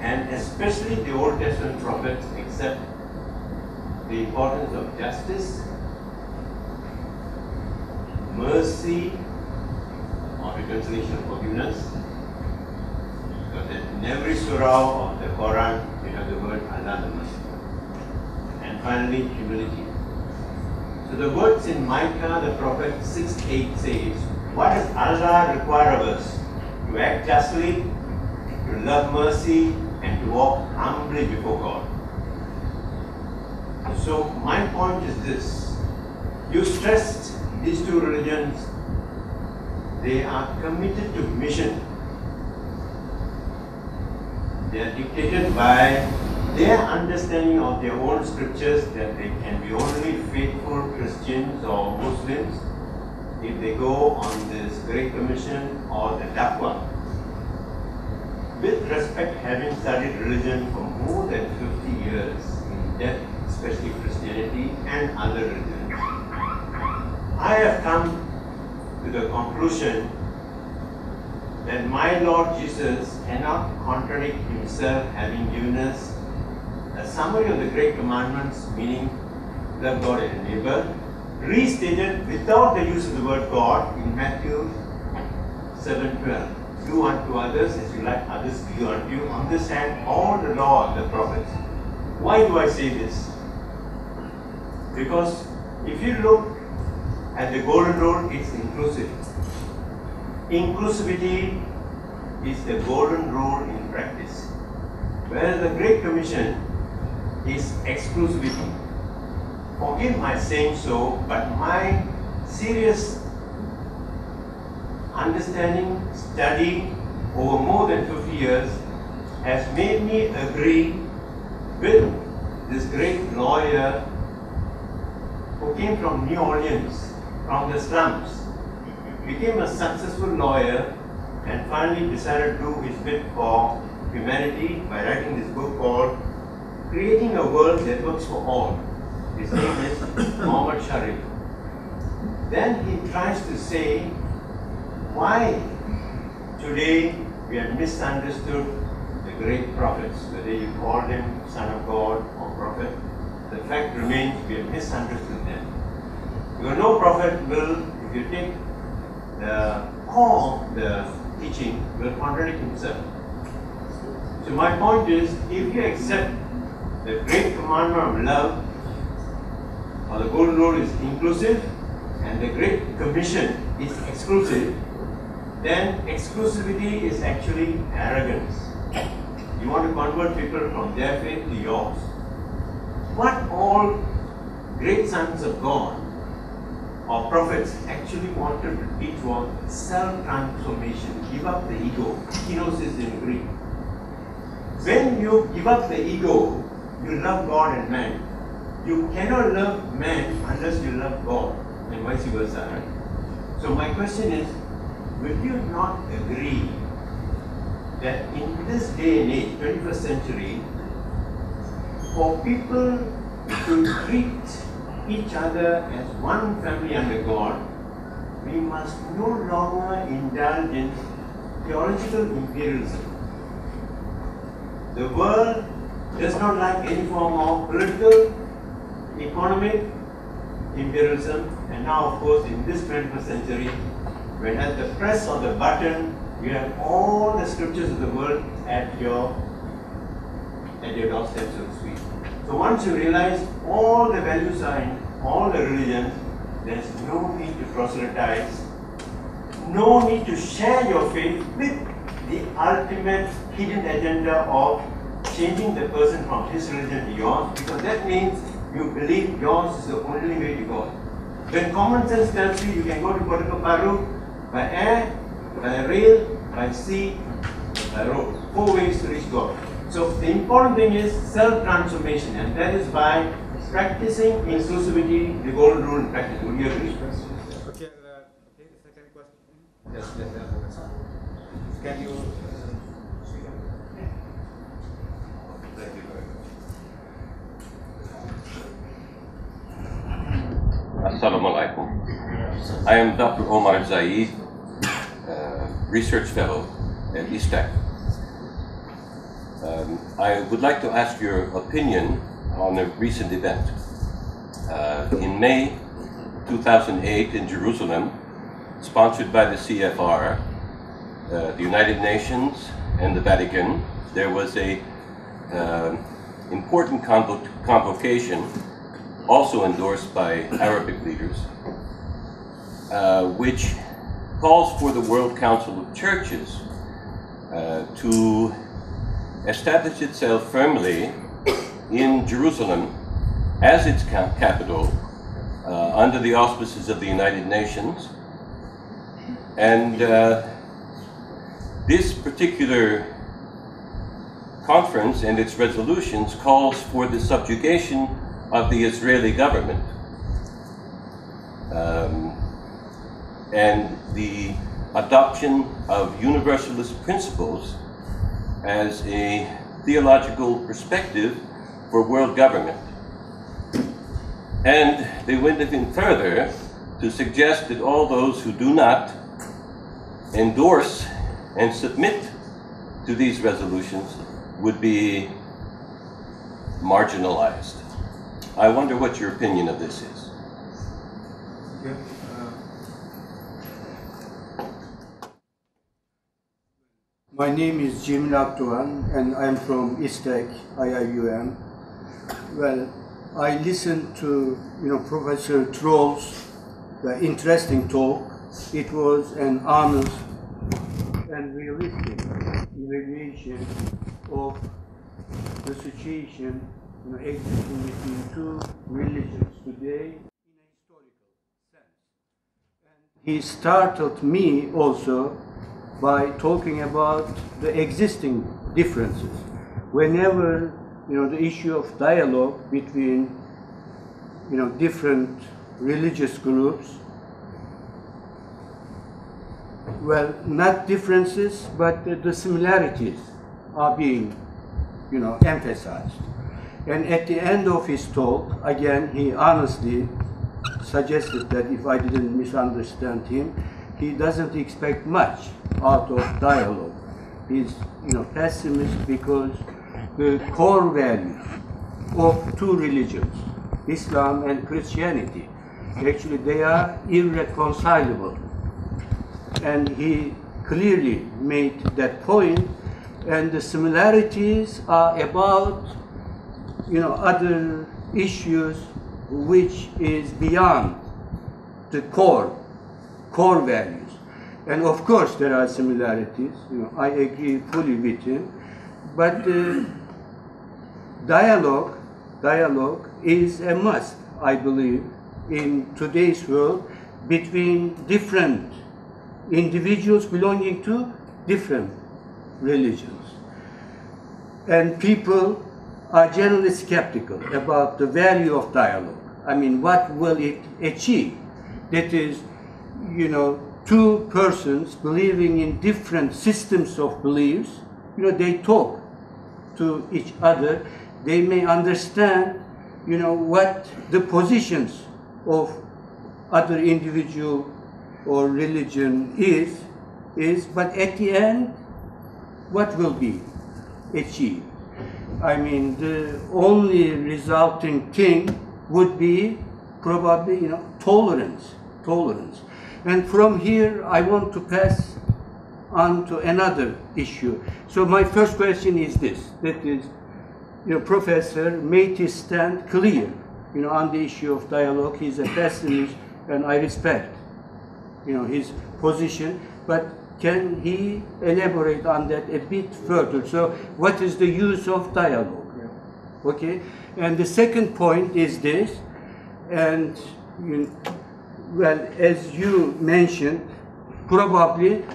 and especially the Old Testament prophets accept the importance of justice, mercy, or reconciliation, forgiveness, because in every surah of the Quran we have the word Allah the Merciful, and finally humility. So the words in Micah the prophet 6:8 says, what does Allah require of us? To act justly, to love mercy, and to walk humbly before God. So my point is this: you stressed these 2 religions, they are committed to mission. They are dictated by their understanding of their own scriptures, that they can be only faithful Christians or Muslims if they go on this Great Commission or the Da'wah. With respect, having studied religion for more than 50 years in depth, especially Christianity and other religions, I have come to the conclusion that my Lord Jesus cannot contradict himself, having given us a summary of the Great Commandments, meaning love God and neighbor, restated without the use of the word God in Matthew 7:12. Do unto others as you like others to do unto you. Understand all the law of the prophets. Why do I say this? Because if you look at the golden rule, it's inclusive. Inclusivity is the golden rule in practice. Whereas the Great Commission is exclusivity. Forgive my saying so, but my serious understanding, study over more than 50 years has made me agree with this great lawyer who came from New Orleans, from the slums, became a successful lawyer and finally decided to do his bit for humanity by writing this book called Creating a World That Works for All. His name is Muhammad Sharif. Then he tries to say why today we have misunderstood the great prophets, whether you call them son of God or prophet. The fact remains we have misunderstood them. Because no prophet will, if you take the core of the teaching, will contradict himself. So my point is, if you accept the great commandment of love, or the golden rule is inclusive, and the Great Commission is exclusive, then exclusivity is actually arrogance. You want to convert people from their faith to yours. What all great sons of God or prophets actually wanted to teach was self-transformation. Give up the ego. Kenosis in Greek. When you give up the ego, you love God and man. You cannot love man unless you love God, and vice versa. Right? So my question is, will you not agree that in this day and age, 21st century, for people to treat each other as one family under God, we must no longer indulge in theological imperialism. The world does not like any form of political, economic imperialism, and now of course in this 21st century, when at the press of the button, you have all the scriptures of the world at your doorstep, so to speak. So once you realize all the values are in all the religions, there's no need to proselytize, no need to share your faith with the ultimate hidden agenda of changing the person from his religion to yours, because that means you believe yours is the only way to God. When common sense tells you you can go to Puerto Paru by air, by rail, by sea, by road. 4 ways to reach God. So the important thing is self-transformation, and that is by practicing inclusivity, the golden rule in practice. Would you agree? Okay, the second question. Yes, can you Assalamu alaikum. I am Dr. Omar Zaid, Research Fellow at ISTAC. I would like to ask your opinion on a recent event. In May 2008 in Jerusalem, sponsored by the CFR, the United Nations and the Vatican, there was a important convocation also endorsed by Arabic leaders, which calls for the World Council of Churches to establish itself firmly in Jerusalem as its capital under the auspices of the United Nations. And this particular conference and its resolutions calls for the subjugation of the Israeli government and the adoption of universalist principles as a theological perspective for world government. And they went even further to suggest that all those who do not endorse and submit to these resolutions would be marginalized. I wonder what your opinion of this is. Okay. My name is Cemil Akdoğan and I'm from ISTEC, IIUM. Well, I listened to Professor Troll's interesting talk. It was an honest and realistic evaluation of the situation existing between two religions today in a historical sense. And he startled me also by talking about the existing differences. Whenever the issue of dialogue between different religious groups, well, not differences, but the similarities are being emphasized. And at the end of his talk, again, he honestly suggested that if I didn't misunderstand him, he doesn't expect much out of dialogue. He's pessimist because the core values of two religions, Islam and Christianity, actually they are irreconcilable. And he clearly made that point, and the similarities are about other issues which is beyond the core values. And of course there are similarities, I agree fully with him, but dialogue is a must, I believe, in today's world between different individuals belonging to different religions. And people are generally skeptical about the value of dialogue. I mean, what will it achieve? That is, two persons believing in different systems of beliefs, they talk to each other, they may understand, what the positions of other individual or religion is, but at the end, what will be achieved? I mean, the only resulting thing would be probably, tolerance. And from here, I want to pass on to another issue. So my first question is this, that is, Professor made his stand clear, on the issue of dialogue. He's a pessimist, and I respect, his position, but can he elaborate on that a bit further? So what is the use of dialogue? Okay, and the second point is this, and well, as you mentioned, probably,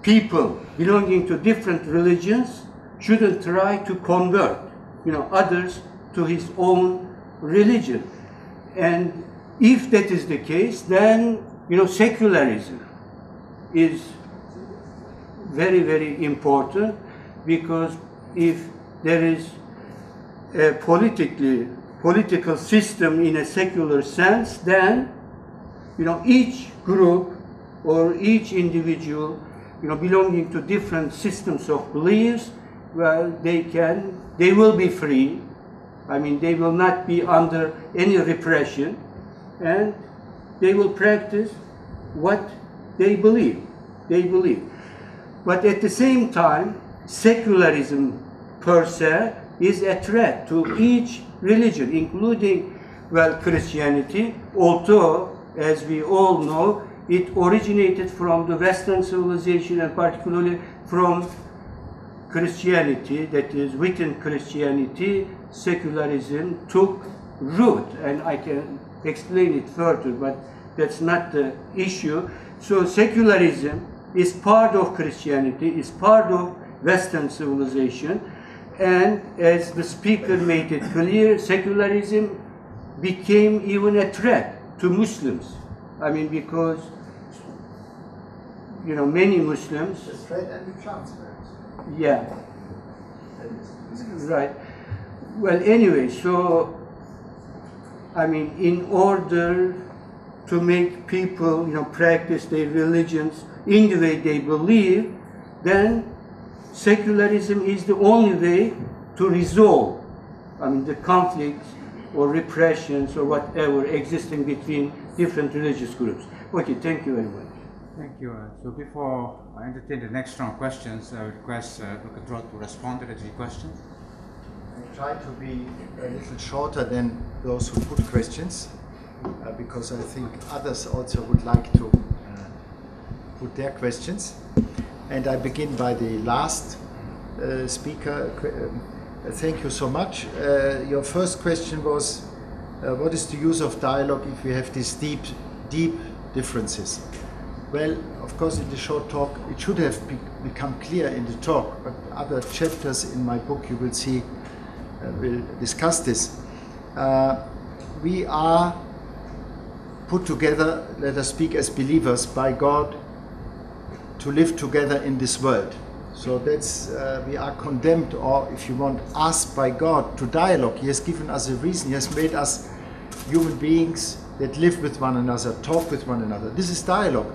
people belonging to different religions shouldn't try to convert, others to his own religion. And if that is the case, then, secularism is very, very important, because if there is a political system in a secular sense, then each group or each individual belonging to different systems of beliefs, well, they will be free. I mean, they will not be under any repression, and they will practice what they believe. But at the same time, secularism per se is a threat to each religion, including, well, Christianity, although, as we all know, it originated from the Western civilization, and particularly from Christianity. That is, within Christianity, secularism took root, and I can explain it further, but that's not the issue. So secularism is part of Christianity, is part of Western civilization, and as the speaker made it clear, secularism became even a threat to Muslims. I mean, because many Muslims. The threat and the transparency. Yeah. Right. Well, anyway, so I mean, in order to make people, practice their religions in the way they believe, then secularism is the only way to resolve, I mean, the conflicts or repressions or whatever existing between different religious groups. Okay, thank you very much. Thank you. So before I entertain the next round of questions, I would request Dr. Trott to respond to the three questions. I try to be a little shorter than those who put questions, because I think others also would like to put their questions. And I begin by the last speaker. Thank you so much. Your first question was, what is the use of dialogue if we have these deep differences? Well, of course, in the short talk, it should have become clear in the talk, but other chapters in my book you will see will discuss this. We are put together, let us speak as believers, by God to live together in this world. So that's, we are condemned, or if you want, asked by God to dialogue. He has given us a reason. He has made us human beings that live with one another, talk with one another. This is dialogue.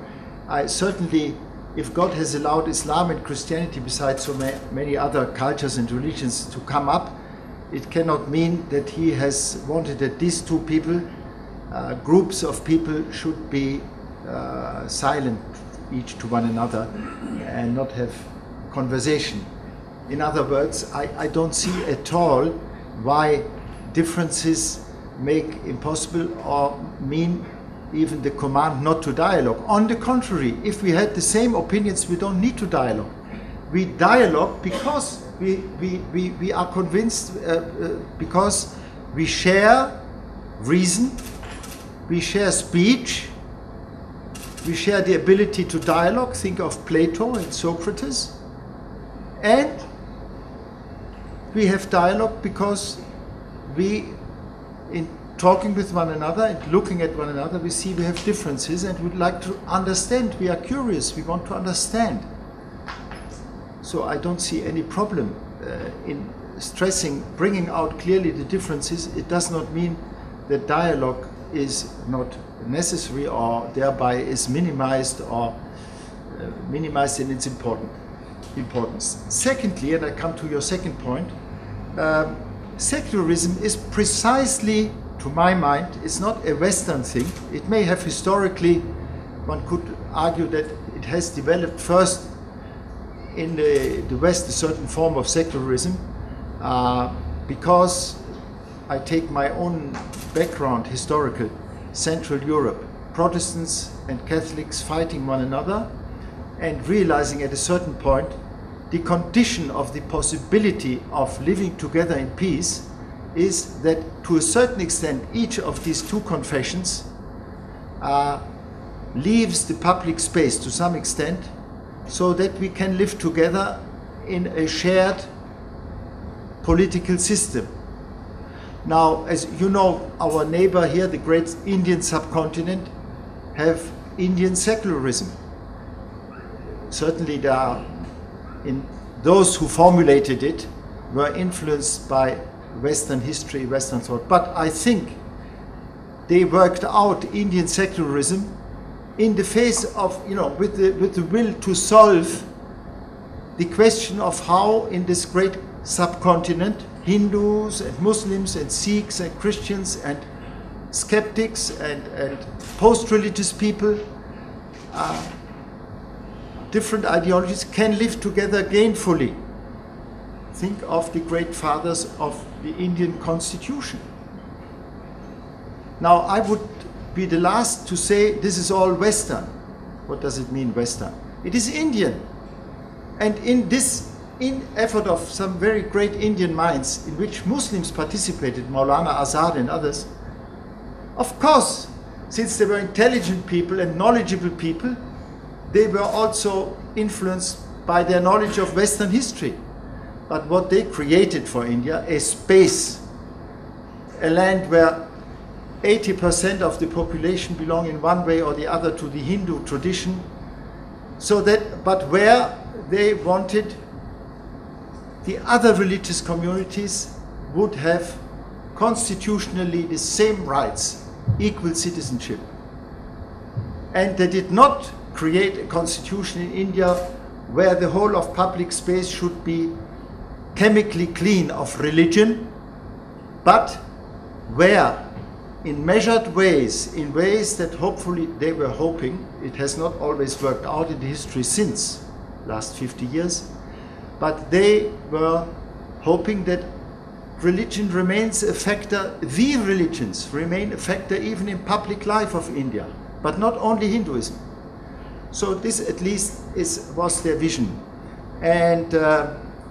I certainly, if God has allowed Islam and Christianity, besides so many other cultures and religions, to come up, it cannot mean that He has wanted that these two people, groups of people, should be silent each to one another and not have conversation. In other words, I don't see at all why differences make impossible or mean even the command not to dialogue. On the contrary, if we had the same opinions, we don't need to dialogue. We dialogue because we are convinced, because we share reason, we share speech, we share the ability to dialogue. Think of Plato and Socrates. And we have dialogue because we, in talking with one another and looking at one another, we see we have differences and we'd like to understand. We are curious, we want to understand. So I don't see any problem in stressing, bringing out clearly the differences. It does not mean that dialogue is not necessary or thereby is minimized or minimized in its importance. Secondly, and I come to your second point, secularism is precisely, to my mind, it's not a Western thing. It may have historically, one could argue that it has developed first in the West, a certain form of secularism, because I take my own background, historical, Central Europe, Protestants and Catholics fighting one another and realizing at a certain point the condition of the possibility of living together in peace is that to a certain extent each of these two confessions leaves the public space to some extent so that we can live together in a shared political system. Now, as you know, our neighbor here, the great Indian subcontinent, have Indian secularism. Certainly there are, those who formulated it were influenced by Western history, Western thought. But I think they worked out Indian secularism in the face of, with the will to solve the question of how in this great subcontinent Hindus and Muslims and Sikhs and Christians and skeptics and post-religious people, different ideologies, can live together gainfully. Think of the great fathers of the Indian constitution. Now, I would be the last to say this is all Western. What does it mean, Western? It is Indian. And in this effort of some very great Indian minds in which Muslims participated, Maulana Azad and others, of course, since they were intelligent people and knowledgeable people, they were also influenced by their knowledge of Western history. But what they created for India, a space, a land where 80% of the population belong in one way or the other to the Hindu tradition, so that, but where they wanted the other religious communities would have constitutionally the same rights, equal citizenship. And they did not create a constitution in India where the whole of public space should be chemically clean of religion, but where in measured ways, in ways that hopefully they were hoping, it has not always worked out in the history since last 50 years, but they were hoping that religion remains a factor, the religions remain a factor even in public life of India, but not only Hinduism. So this at least was their vision. And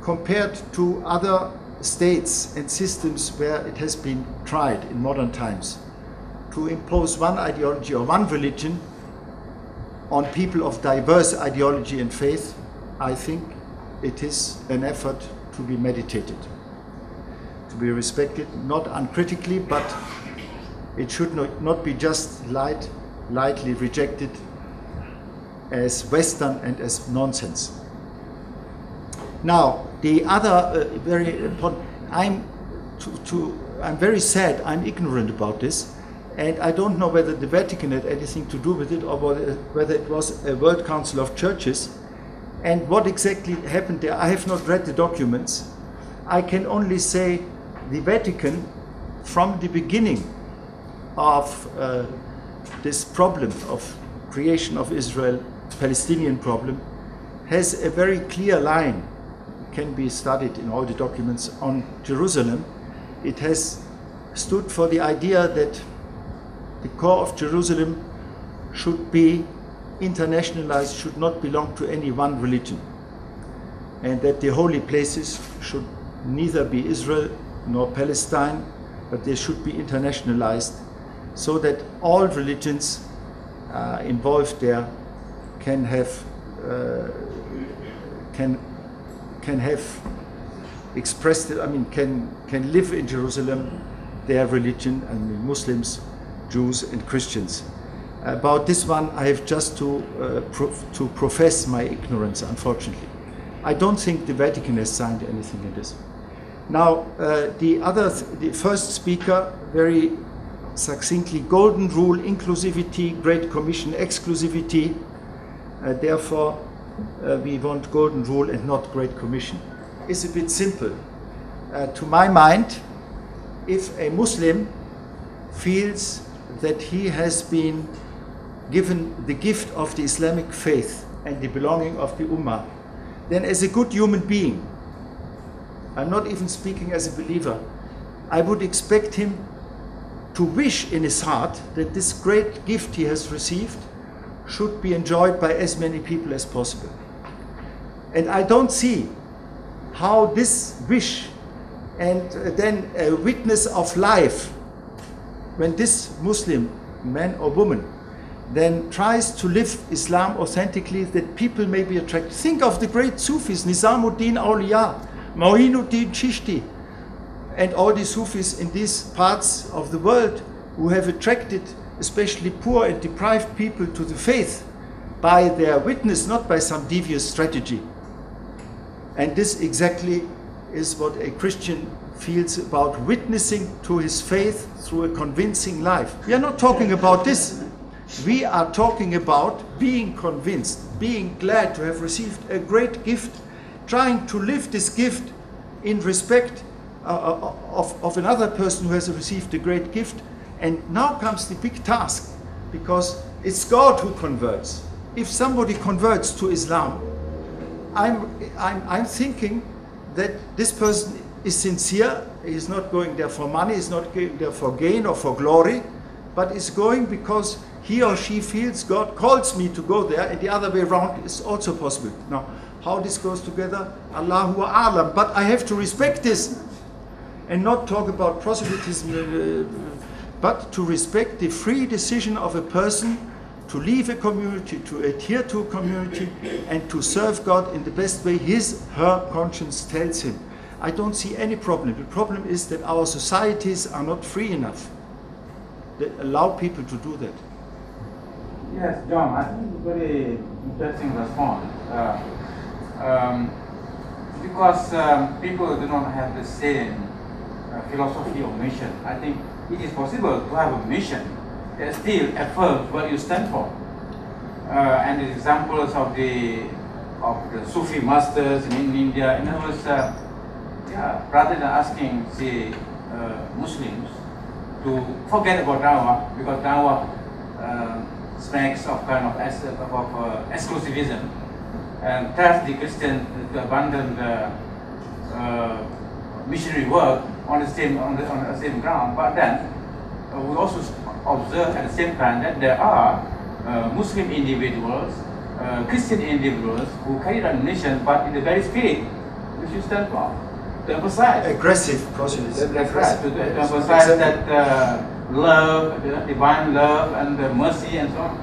compared to other states and systems where it has been tried in modern times to impose one ideology or one religion on people of diverse ideology and faith, I think it is an effort to be meditated, to be respected, not uncritically, but it should not be just lightly rejected as Western and as nonsense. Now, the other very important, I'm very sad, I'm ignorant about this, and I don't know whether the Vatican had anything to do with it or whether it was a World Council of Churches, and what exactly happened there. I have not read the documents. I can only say the Vatican, from the beginning of this problem of creation of Israel, Palestinian problem, has a very clear line, can be studied in all the documents, on Jerusalem. It has stood for the idea that the core of Jerusalem should be internationalized, should not belong to any one religion, and that the holy places should neither be Israel nor Palestine, but they should be internationalized so that all religions involved there can have expressed it, can live in Jerusalem their religion, Muslims, Jews and Christians. About this one I have just to profess my ignorance, unfortunately. I don't think the Vatican has signed anything in this. Now the first speaker very succinctly, golden rule, inclusivity, Great Commission, exclusivity, therefore we want golden rule and not Great Commission. It's a bit simple. To my mind, if a Muslim feels that he has been given the gift of the Islamic faith and the belonging of the Ummah, then as a good human being, I'm not even speaking as a believer, I would expect him to wish in his heart that this great gift he has received should be enjoyed by as many people as possible. And I don't see how this wish and then a witness of life, when this Muslim man or woman then tries to live Islam authentically, that people may be attracted. Think of the great Sufis, Nizamuddin Awliya, Mu'inuddin Chishti, and all the Sufis in these parts of the world who have attracted especially poor and deprived people to the faith by their witness, not by some devious strategy. And this exactly is what a Christian feels about witnessing to his faith through a convincing life. We are not talking about this. We are talking about being convinced, being glad to have received a great gift, trying to live this gift in respect of another person who has received a great gift. And now comes the big task, because it's God who converts. If somebody converts to Islam, I'm thinking that this person is sincere. He's not going there for money, he's not going there for gain or for glory, but is going because he or she feels God calls me to go there, and the other way around is also possible. Now, how this goes together, Allahu A'lam, but I have to respect this and not talk about proselytism, but to respect the free decision of a person to leave a community, to adhere to a community, and to serve God in the best way her conscience tells him. I don't see any problem. The problem is that our societies are not free enough that allow people to do that. Yes, John, I think very interesting response. Because people do not have the same philosophy or mission. I think it is possible to have a mission that still affirms what you stand for. And the examples of the Sufi masters in India, in other words, Yeah, rather than asking, say, Muslims to forget about dawah, because dawah smacks of kind of exclusivism, and tells the Christian to abandon the missionary work on the same ground. But then we also observe at the same time that there are Muslim individuals, Christian individuals who carry out mission, but in the very spirit which you stand for, to emphasize aggressive proselytism. That's right. To emphasize that love, divine love, and mercy, and so on.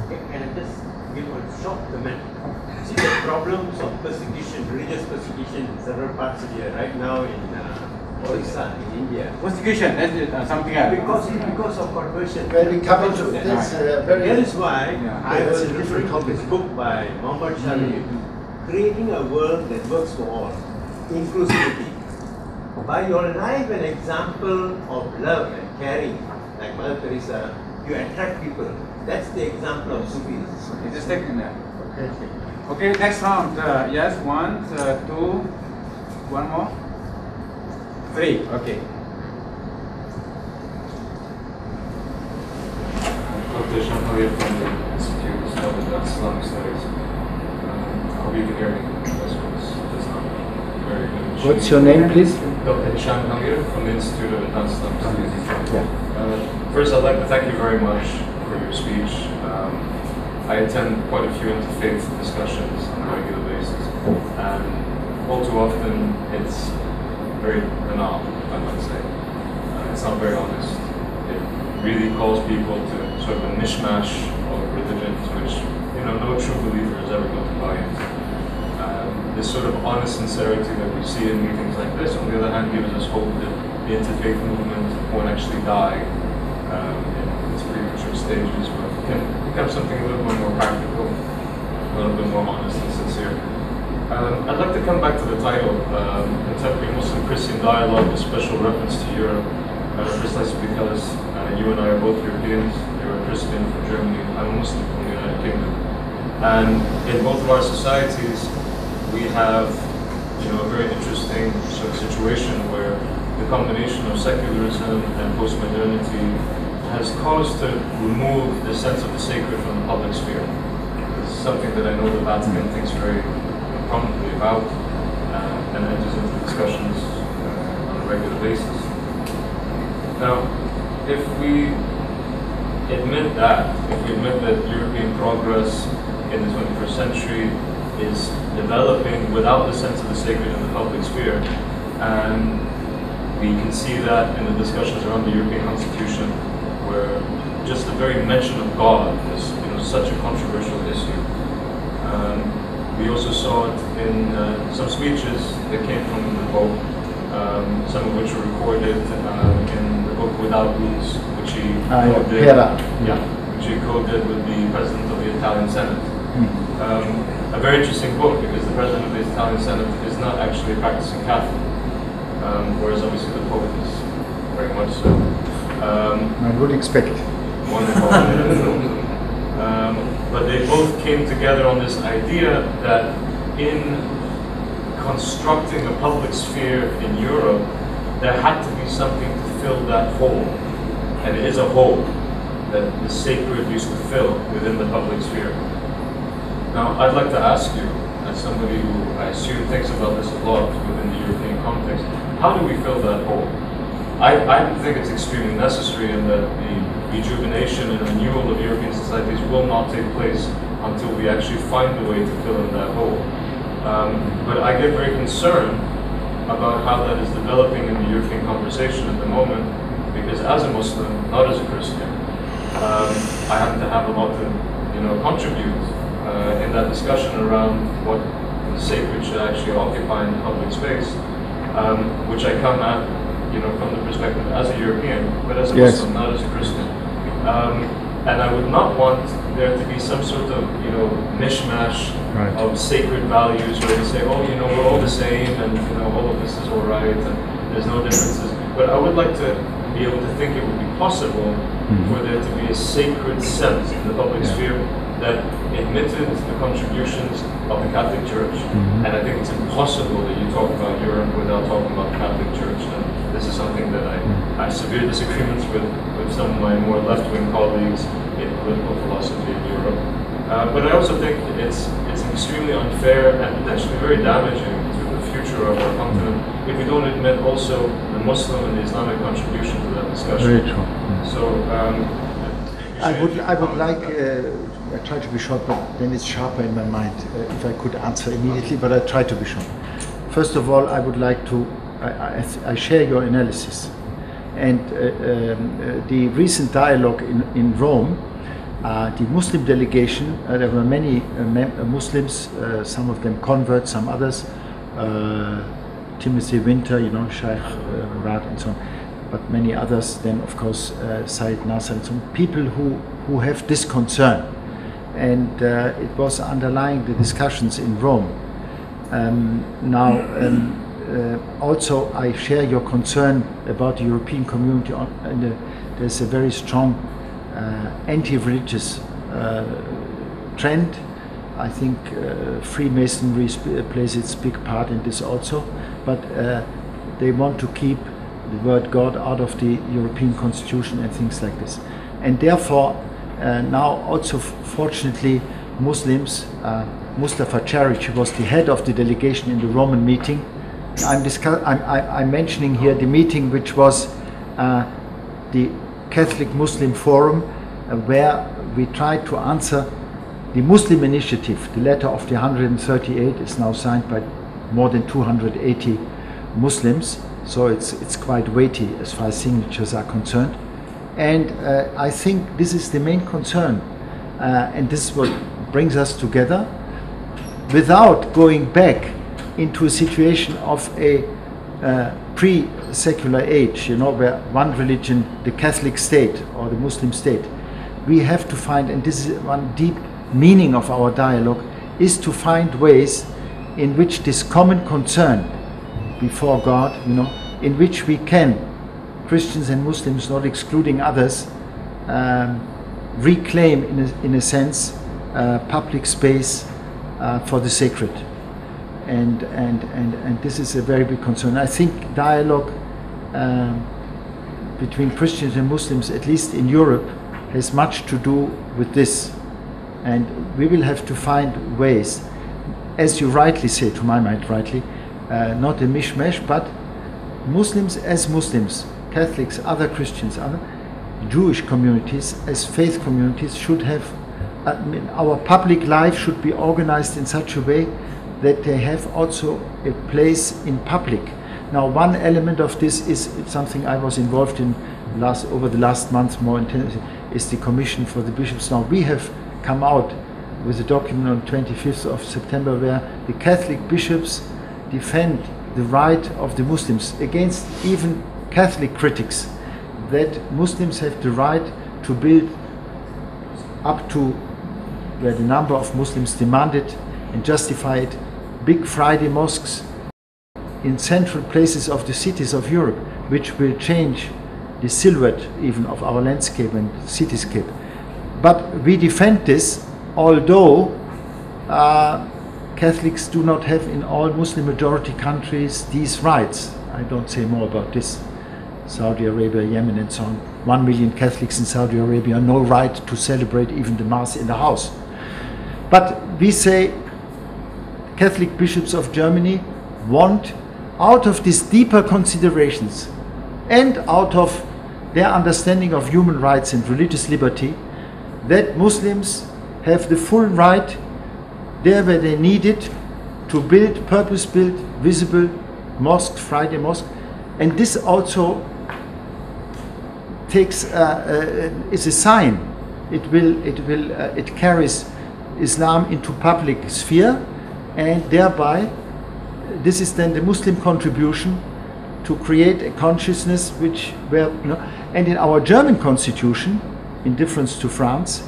Can I just give a short comment? See the problems of persecution, religious persecution in several parts of the right now in Orissa, in India. Persecution, that's something else. Because of conversion. When we come into this, That is why I that's was a different referring to this topic. book by Muhammad Sharif, Creating a World That Works for All, Inclusivity. By your life an example of love and caring, like Mother Teresa, you attract people. That's the example of Sufis. Okay, just take it there. Okay, next round. Yes, 1, 2, one more. 3, okay. Dr. Shankar from the Institute of Advanced Islamic Studies. I hope you can hear me. This was not very good. What's your name, please? Dr. Shankar from the Institute of Advanced Islamic Studies. Yeah. First, I'd like to thank you very much for your speech. I attend quite a few interfaith discussions on a regular basis, and all too often it's very banal, I might say. It's not very honest. It really calls people to sort of a mishmash of religions, which no true believer is ever going to buy into. This sort of honest sincerity that we see in meetings like this, on the other hand, gives us hope that the interfaith movement won't actually die in its premature stages, but can become something a little bit more practical, a little bit more honest and sincere. I'd like to come back to the title, Contemporary Muslim-Christian Dialogue, with special reference to Europe, precisely because you and I are both Europeans. You're a Christian from Germany, I'm a Muslim from the United Kingdom. And in both of our societies, we have a very interesting sort of situation where the combination of secularism and postmodernity has caused to remove the sense of the sacred from the public sphere. It's something that I know the Vatican thinks very prominently about and enters into discussions on a regular basis. Now, if we admit that European progress in the 21st century is developing without the sense of the sacred in the public sphere, and we can see that in the discussions around the European Constitution, where just the very mention of God is such a controversial issue. We also saw it in some speeches that came from the Pope, some of which were recorded in the book Without Rules, which he co-did with the President of the Italian Senate. A very interesting book, because the President of the Italian Senate is not actually a practicing Catholic, whereas obviously the Pope is very much so. I would expect. But they both came together on this idea that in constructing a public sphere in Europe, there had to be something to fill that hole. And it is a hole that the sacred used to fill within the public sphere. Now, I'd like to ask you, as somebody who I assume thinks about this a lot within the European context, how do we fill that hole? I think it's extremely necessary, and that the rejuvenation and renewal of European societies will not take place until we actually find a way to fill in that hole. But I get very concerned about how that is developing in the European conversation at the moment, because as a Muslim, not as a Christian, I happen to have a lot to contribute in that discussion around what the sacred should actually occupy in the public space, which I come at from the perspective as a European, but as a Muslim, not as a Christian. And I would not want there to be some sort of mishmash of sacred values where we say, oh, we're all the same, and all of this is all right, and there's no differences. But I would like to be able to think it would be possible for there to be a sacred sense in the public sphere that admitted the contributions of the Catholic Church. And I think it's impossible that you talk about Europe without talking about the Catholic Church. And this is something that I have severe disagreements with some of my more left-wing colleagues in political philosophy in Europe. But I also think it's extremely unfair and potentially very damaging to the future of our continent if we don't admit also the Muslim and the Islamic contribution to that discussion. Very true. So I would like, I try to be short, but then it's sharper in my mind if I could answer immediately, but I try to be short. First of all, I would like to, I share your analysis. And the recent dialogue in Rome, the Muslim delegation, there were many Muslims, some of them converts, some others, Timothy Winter, you know, Sheikh Rad and so on, but many others, then of course Said Nasser and so on, people who have this concern. And it was underlying the discussions in Rome. Also I share your concern about the European community, and there's a very strong anti-religious trend. I think Freemasonry plays its big part in this also, but they want to keep the word God out of the European Constitution and things like this. And therefore, now also fortunately Muslims, Mustafa Charic, who was the head of the delegation in the Roman meeting, I'm mentioning here the meeting which was the Catholic Muslim Forum, where we tried to answer the Muslim initiative. The letter of the 138 is now signed by more than 280 Muslims, so it's quite weighty as far as signatures are concerned. And I think this is the main concern, and this is what brings us together, without going back into a situation of a pre-secular age, you know, where one religion, the Catholic state or the Muslim state, we have to find, and this is one deep meaning of our dialogue, is to find ways in which this common concern before God, you know, in which we can, Christians and Muslims, not excluding others, reclaim in a sense public space for the sacred. And this is a very big concern. I think dialogue between Christians and Muslims, at least in Europe, has much to do with this. And we will have to find ways, as you rightly say, to my mind rightly, not a mishmash, but Muslims as Muslims, Catholics, other Christians, other Jewish communities as faith communities should have, our public life should be organized in such a way that they have also a place in public. Now, one element of this is something I was involved in over the last month more intensely, is the Commission for the Bishops. Now, we have come out with a document on 25th of September where the Catholic bishops defend the right of the Muslims against even Catholic critics, that Muslims have the right to build up to where the number of Muslims demanded and justify it, big Friday mosques in central places of the cities of Europe, which will change the silhouette even of our landscape and cityscape. But we defend this, although Catholics do not have in all Muslim majority countries these rights. I don't say more about this. Saudi Arabia, Yemen and so on. 1 million Catholics in Saudi Arabia, no right to celebrate even the Mass in the house. But we say Catholic bishops of Germany want, out of these deeper considerations and out of their understanding of human rights and religious liberty, that Muslims have the full right, there where they need it, to build purpose-built, visible mosques, Friday mosque. And this also takes is a sign. It carries Islam into public sphere, and thereby this is then the Muslim contribution to create a consciousness and in our German constitution, in difference to France,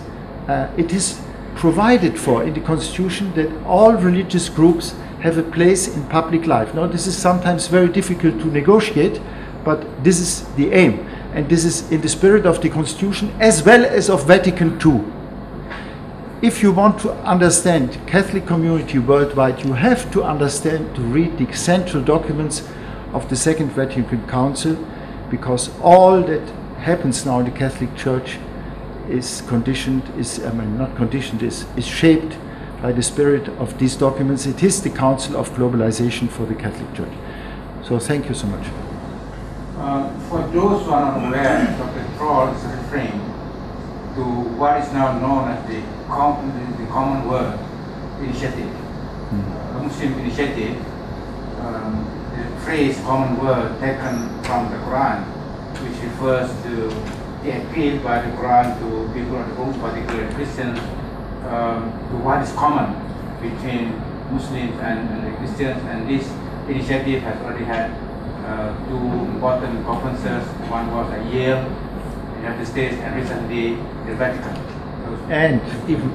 it is provided for in the constitution that all religious groups have a place in public life. Now, this is sometimes very difficult to negotiate, but this is the aim, and this is in the spirit of the constitution as well as of Vatican II. if you want to understand Catholic community worldwide, you have to understand, to read the central documents of the Second Vatican Council, because all that happens now in the Catholic Church is conditioned, is shaped by the spirit of these documents. It is the Council of Globalization for the Catholic Church. So thank you so much. For those who are not aware, Dr. Troll is referring to what is now known as the Commonwealth Initiative, a Muslim initiative. The phrase Commonwealth taken from the Quran, which refers to the appeal by the Quran to people of the book, particularly Christians, to what is common between Muslims and the Christians. And this initiative has already had two important conferences. One was at Yale, United States, and recently the Vatican. And even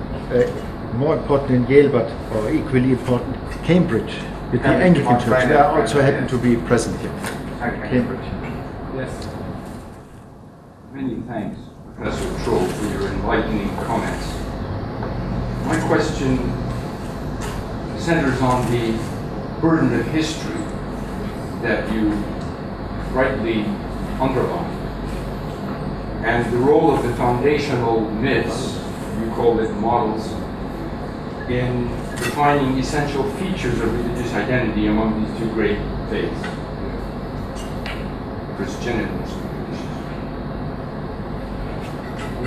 more important than Yale, but or equally important, Cambridge, with the Anglican Church. They also happen to be present here. Okay. Cambridge. Yes. Many thanks, Professor Troll, for your enlightening comments. My question centers on the burden of history that you rightly underline, and the role of the foundational myths, you call it models, in defining essential features of religious identity among these two great faiths, Christian and Muslim traditions.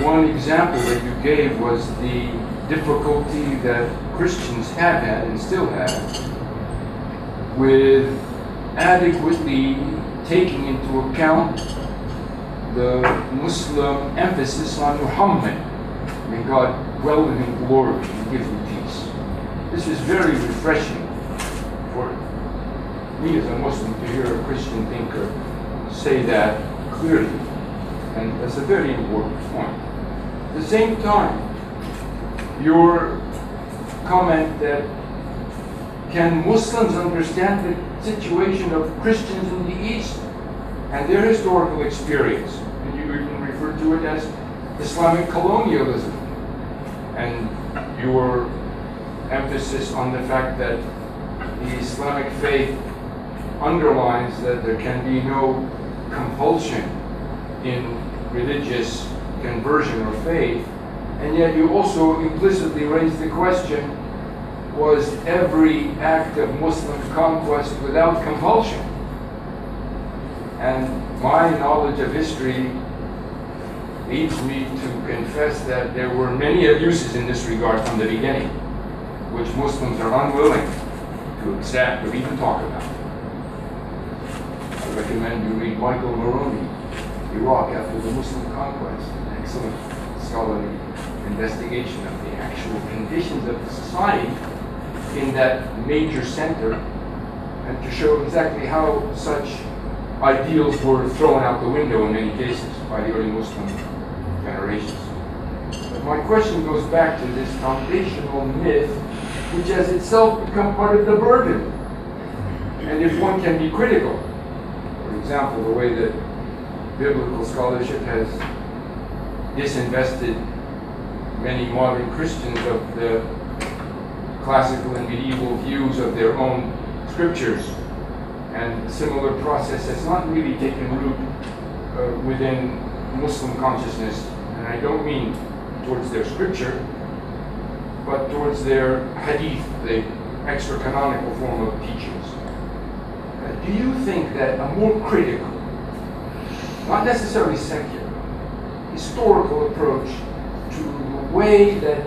One example that you gave was the difficulty that Christians have had and still have with adequately taking into account the Muslim emphasis on Muhammad. May God dwell in glory and give him peace. This is very refreshing for me as a Muslim to hear a Christian thinker say that clearly, and that's a very important point. At the same time, your comment that can Muslims understand the situation of Christians in the East and their historical experience, and you even refer to it as Islamic colonialism, and your emphasis on the fact that the Islamic faith underlines that there can be no compulsion in religious conversion or faith, and yet you also implicitly raise the question, was every act of Muslim conquest without compulsion? And my knowledge of history leads me to confess that there were many abuses in this regard from the beginning, which Muslims are unwilling to accept or even talk about. I recommend you read Michael Maroney, Iraq After the Muslim Conquest, an excellent scholarly investigation of the actual conditions of the society in that major center, and to show exactly how such ideals were thrown out the window in many cases by the early Muslim generations. But my question goes back to this foundational myth, which has itself become part of the burden. And if one can be critical, for example, the way that biblical scholarship has disinvested many modern Christians of the classical and medieval views of their own scriptures, and a similar process has not really taken root within Muslim consciousness, and I don't mean towards their scripture, but towards their hadith, the extra-canonical form of teachings. Do you think that a more critical, not necessarily secular, historical approach to the way that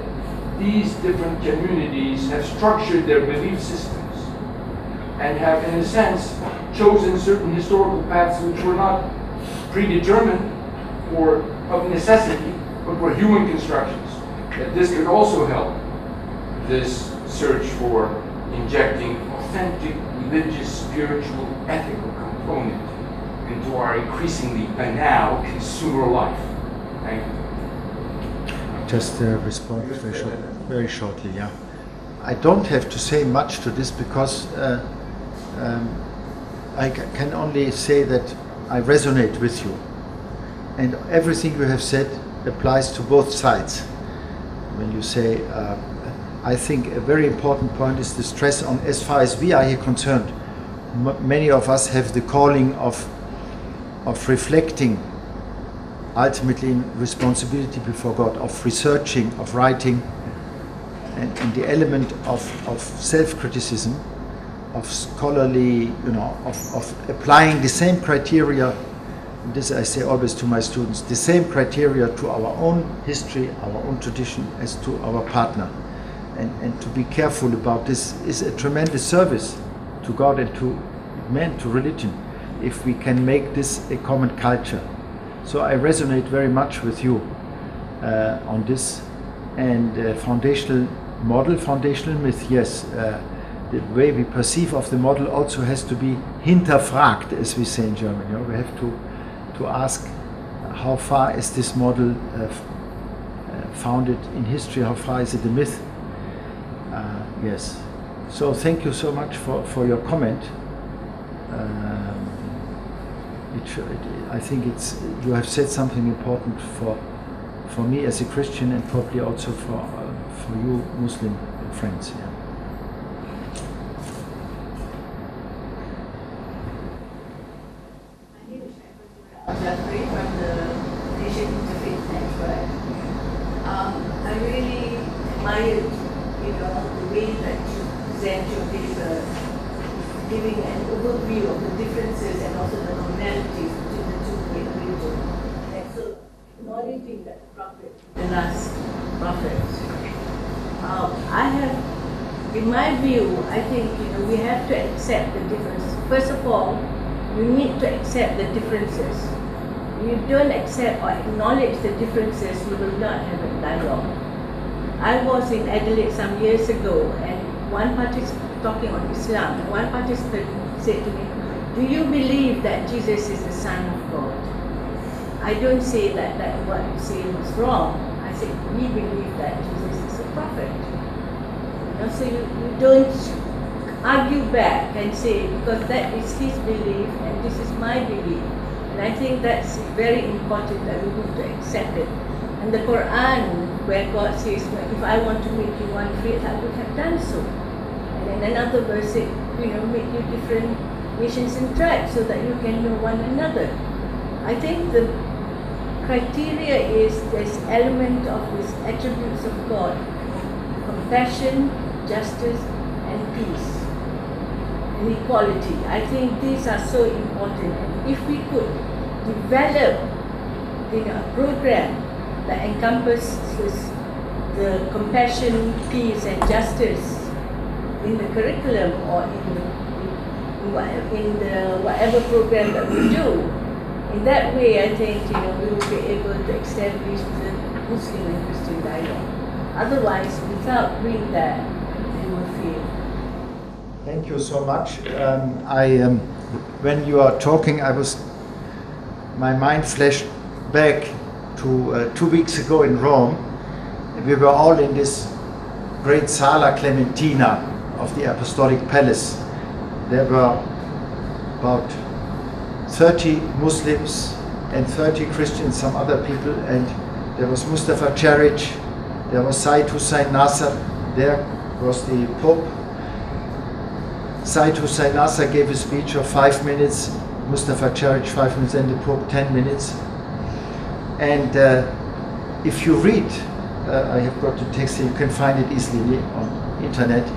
these different communities have structured their belief systems and have, in a sense, chosen certain historical paths which were not predetermined or of necessity, but were human constructions, that this could also help this search for injecting authentic religious, spiritual, ethical component into our increasingly banal consumer life? Thank you. Just respond very shortly. Yeah, I don't have to say much to this because I can only say that I resonate with you, and everything you have said applies to both sides. when you say, I think a very important point is the stress on, as far as we are here concerned, many of us have the calling of reflecting ultimately in responsibility before God, of researching, of writing, and the element of self-criticism, of scholarly, of applying the same criteria. This I say always to my students, the same criteria to our own history, our own tradition, as to our partner. And to be careful about this is a tremendous service to God and to man, to religion, if we can make this a common culture. So I resonate very much with you on this. And foundational model, foundational myth, yes. The way we perceive of the model also has to be hinterfragt, as we say in German. We have to ask how far is this model founded in history, how far is it a myth? Yes. So thank you so much for your comment. I think you have said something important for me as a Christian, and probably also for you Muslim friends. Yeah. From the Asian Interfaith Network. I really admired, the way that you present your paper, giving an overview of the differences and also the commonalities between the two great religions. And so, acknowledging that the Prophet, the last Prophet, I have, in my view, I think we have to accept the differences. First of all, you need to accept the differences. You don't accept or acknowledge the differences, you will not have a dialogue. I was in Adelaide some years ago, and one participant talking on Islam, and one participant said to me, "Do you believe that Jesus is the Son of God?" I don't say that what you say was wrong. I said, we believe that Jesus is a prophet. So you don't argue back and say, because that is his belief and this is my belief. And I think that's very important that we need to accept it. And the Quran, where God says, if I want to make you one faith, I would have done so. And then another verse said, make you different nations and tribes so that you can know one another. I think the criteria is this element of these attributes of God: compassion, justice, and peace, and equality. I think these are so important. And if we could develop a program that encompasses the compassion, peace, and justice in the curriculum or in the whatever program that we do, in that way, I think we will be able to establish the Muslim and Christian dialogue. Otherwise, without doing that, we will fail. Thank you so much. When you are talking, my mind flashed back to 2 weeks ago in Rome. We were all in this great Sala Clementina of the Apostolic Palace. There were about 30 Muslims and 30 Christians, some other people, and there was Mustafa Cheric, there was Said Hussein Nasser, there was the Pope. Said Hussein Nasser gave a speech of 5 minutes, Mustafa Cheric 5 minutes, and the Pope 10 minutes. And if you read, I have got the text here, you can find it easily on internet,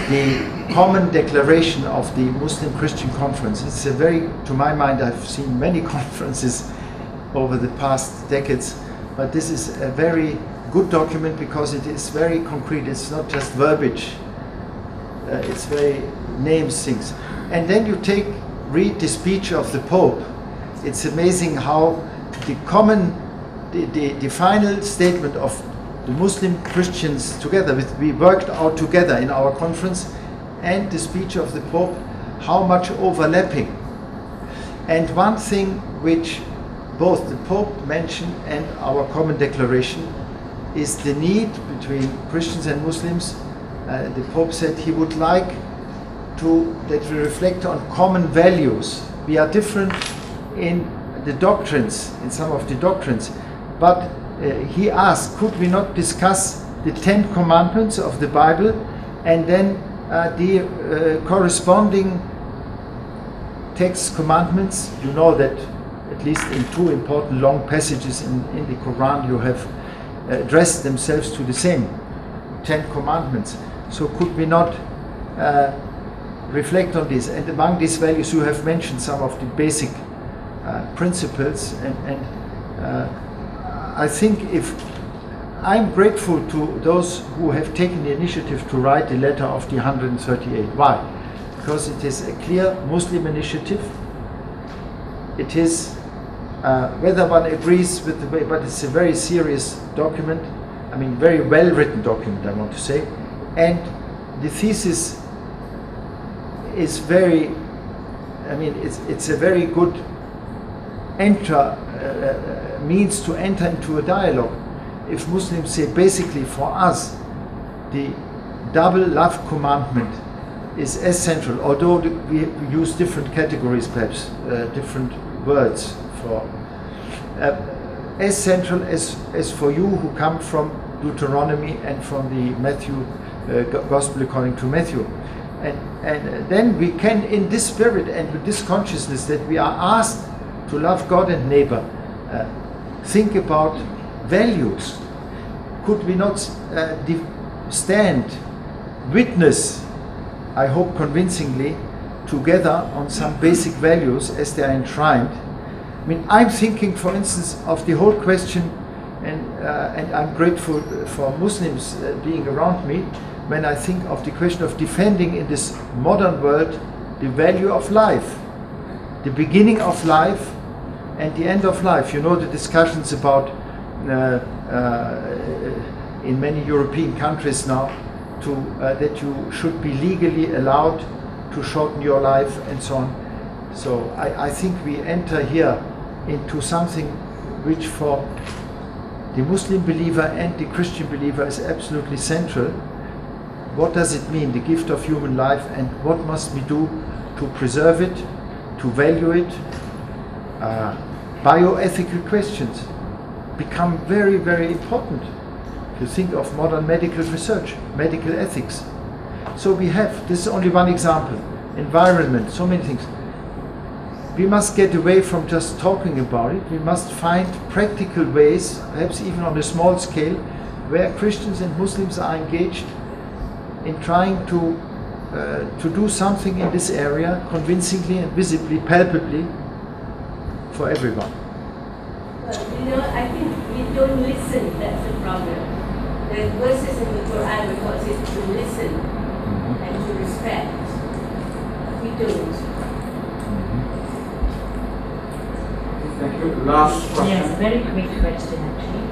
the common declaration of the Muslim Christian Conference. It's a very, to my mind, I've seen many conferences over the past decades, but this is a very good document because it is very concrete. It's not just verbiage. It's very names things. And then you read the speech of the Pope. It's amazing how the final statement of the Muslim Christians together, we worked out together in our conference, and the speech of the Pope, how much overlapping. And one thing which both the Pope mentioned and our common declaration is the need between Christians and Muslims. The Pope said he would like that we reflect on common values. We are different in the doctrines, in some of the doctrines, but he asked, could we not discuss the 10 commandments of the Bible, and then the corresponding text commandments. You know that at least in 2 important long passages in the Quran you have addressed themselves to the same 10 commandments. So could we not reflect on this? And among these values you have mentioned some of the basic principles, and I think I'm grateful to those who have taken the initiative to write the letter of the 138. Why? Because it is a clear Muslim initiative. It is, whether one agrees with the way, but it's a very serious document. I mean, very well written document, I want to say. And the thesis is very, I mean, it's a very good means to enter into a dialogue. If Muslims say, basically for us, the double love commandment is as central, although we use different categories, perhaps different words for, as central as for you who come from Deuteronomy and from the Gospel according to Matthew. And then we can, in this spirit and with this consciousness that we are asked to love God and neighbor, think about values. Could we not stand, witness, I hope convincingly, together on some basic values as they are enshrined? I mean, I'm thinking, for instance, of the whole question, and I'm grateful for Muslims being around me, when I think of the question of defending in this modern world the value of life, the beginning of life and the end of life. You know the discussions about in many European countries now that you should be legally allowed to shorten your life and so on. So I think we enter here into something which for the Muslim believer and the Christian believer is absolutely central. What does it mean, the gift of human life, and what must we do to preserve it, to value it? Bioethical questions become very, very important. If you think of modern medical research, medical ethics. So we have, this is only one example, environment, so many things. We must get away from just talking about it. We must find practical ways, perhaps even on a small scale, where Christians and Muslims are engaged in trying to do something in this area convincingly and visibly, palpably for everyone. Well, you know, I think we don't listen, that's the problem. There's verses in the Quran which calls it to listen and to respect. We don't. Thank you. Last question. Yes, very quick question actually.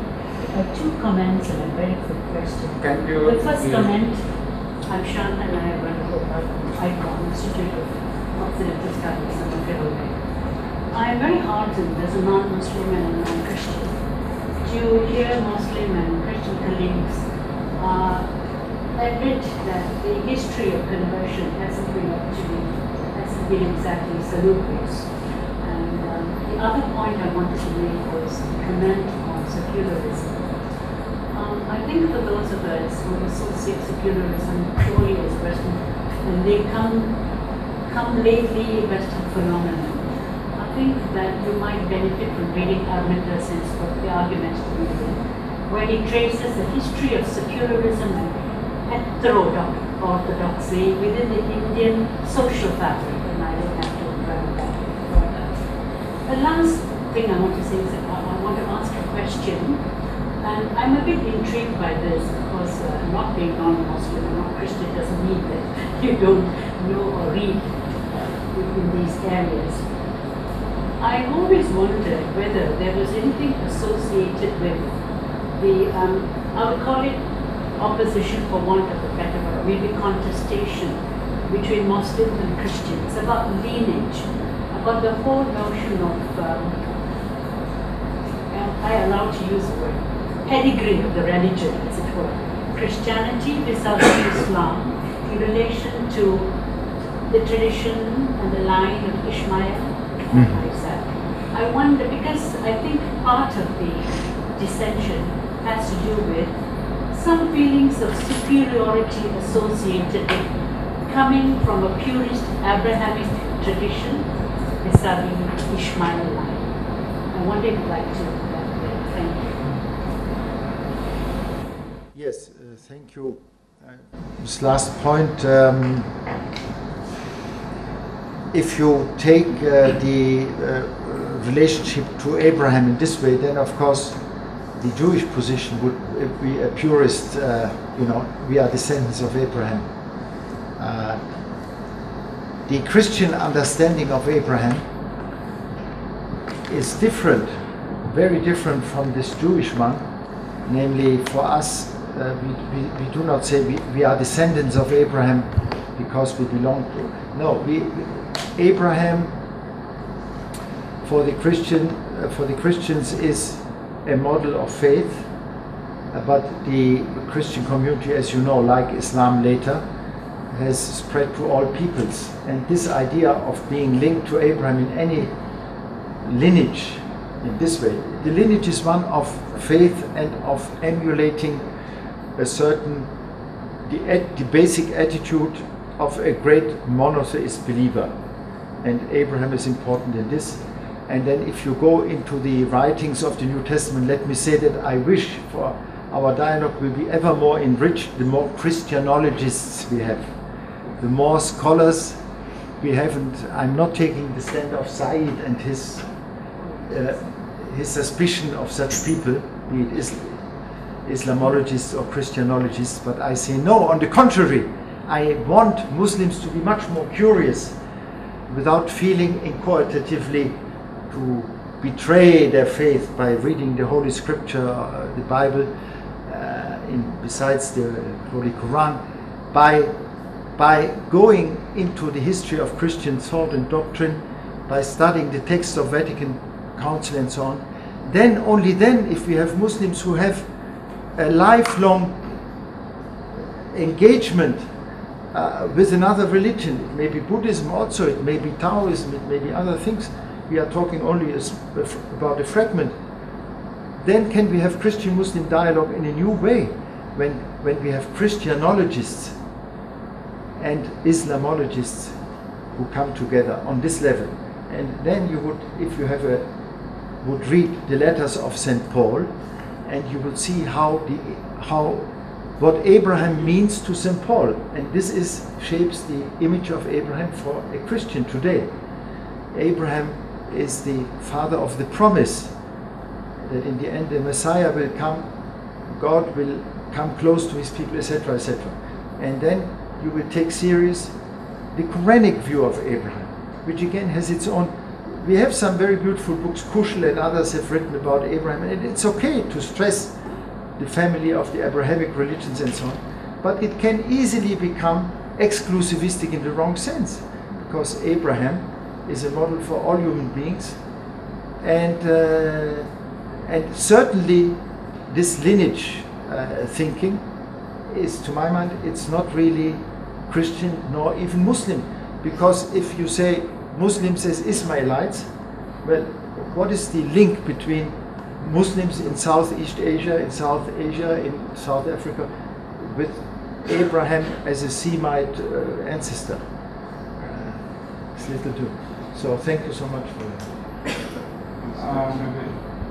Two comments and a very quick question. Can you, the first comment, I'm Shan and I run a ICON, Institute of Occidental Studies in Montreal. I'm very heartened as a non-Muslim and a non-Christian to hear Muslim and Christian colleagues admit that the history of conversion hasn't been exactly salubrious. And the other point I wanted to make was a comment on secularism. I think for those of us who associate secularism purely as Western, and they come lately Western phenomenon, I think that you might benefit from reading Arminda Sen's book, The Arguments to be Made, where he traces the history of secularism and heterodoxy within the Indian social fabric, and I don't have to run that further. The last thing I want to say is that I want to ask a question, and I'm a bit intrigued by this because not being non-Muslim and not Christian doesn't mean that you don't know or read in these areas. I always wondered whether there was anything associated with the, I would call it opposition for want of a better word, maybe contestation between Muslims and Christians about lineage, about the whole notion of, I allow to use the word, pedigree of the religion, as it were. Christianity vis-a-vis Islam in relation to the tradition and the line of Ishmael. I wonder, because I think part of the dissension has to do with some feelings of superiority associated with coming from a purist Abrahamic tradition vis-a-vis Ishmael line. I wonder if you'd like to elaborate. Thank you. Yes, thank you. This last point, if you take the relationship to Abraham in this way, then of course the Jewish position would be a purist, we are descendants of Abraham. The Christian understanding of Abraham is different, very different from this Jewish one. Namely, for us, we do not say we are descendants of Abraham because we belong to. No, Abraham for the Christians is a model of faith, but the Christian community, as you know, like Islam later, has spread to all peoples. And this idea of being linked to Abraham in any lineage, in this way, the lineage is one of faith and of emulating a certain, the basic attitude of a great monotheist believer. And Abraham is important in this. And then if you go into the writings of the New Testament, let me say that I wish for our dialogue will be ever more enriched the more Christianologists we have, the more scholars we have. And I'm not taking the stand of Said and his suspicion of such people, be it Islamologists or Christianologists, but I say no, on the contrary, I want Muslims to be much more curious without feeling incoercitively to betray their faith by reading the Holy Scripture, the Bible, besides the Holy Quran, by going into the history of Christian thought and doctrine, by studying the texts of Vatican Council and so on. Then, only then, if we have Muslims who have a lifelong engagement with another religion, it may be Buddhism also, it may be Taoism, it may be other things, we are talking only about a fragment, then can we have Christian-Muslim dialogue in a new way, when we have Christianologists and Islamologists who come together on this level. And then you would, if you have would read the letters of St. Paul, and you would see what Abraham means to St. Paul, and this shapes the image of Abraham for a Christian today. Abraham is the father of the promise that in the end the Messiah will come, God will come close to his people, etc., etc. And then you will take serious the Quranic view of Abraham, which again has its own. We have some very beautiful books, Kushel and others have written about Abraham, and it's okay to stress the family of the Abrahamic religions and so on, but it can easily become exclusivistic in the wrong sense, because Abraham is a model for all human beings, and certainly this lineage thinking is, to my mind, it's not really Christian nor even Muslim, because if you say Muslims as Ismailites, well, what is the link between Muslims in Southeast Asia, in South Asia, in South Africa, with Abraham as a Semite ancestor? It's little too. So thank you so much for that.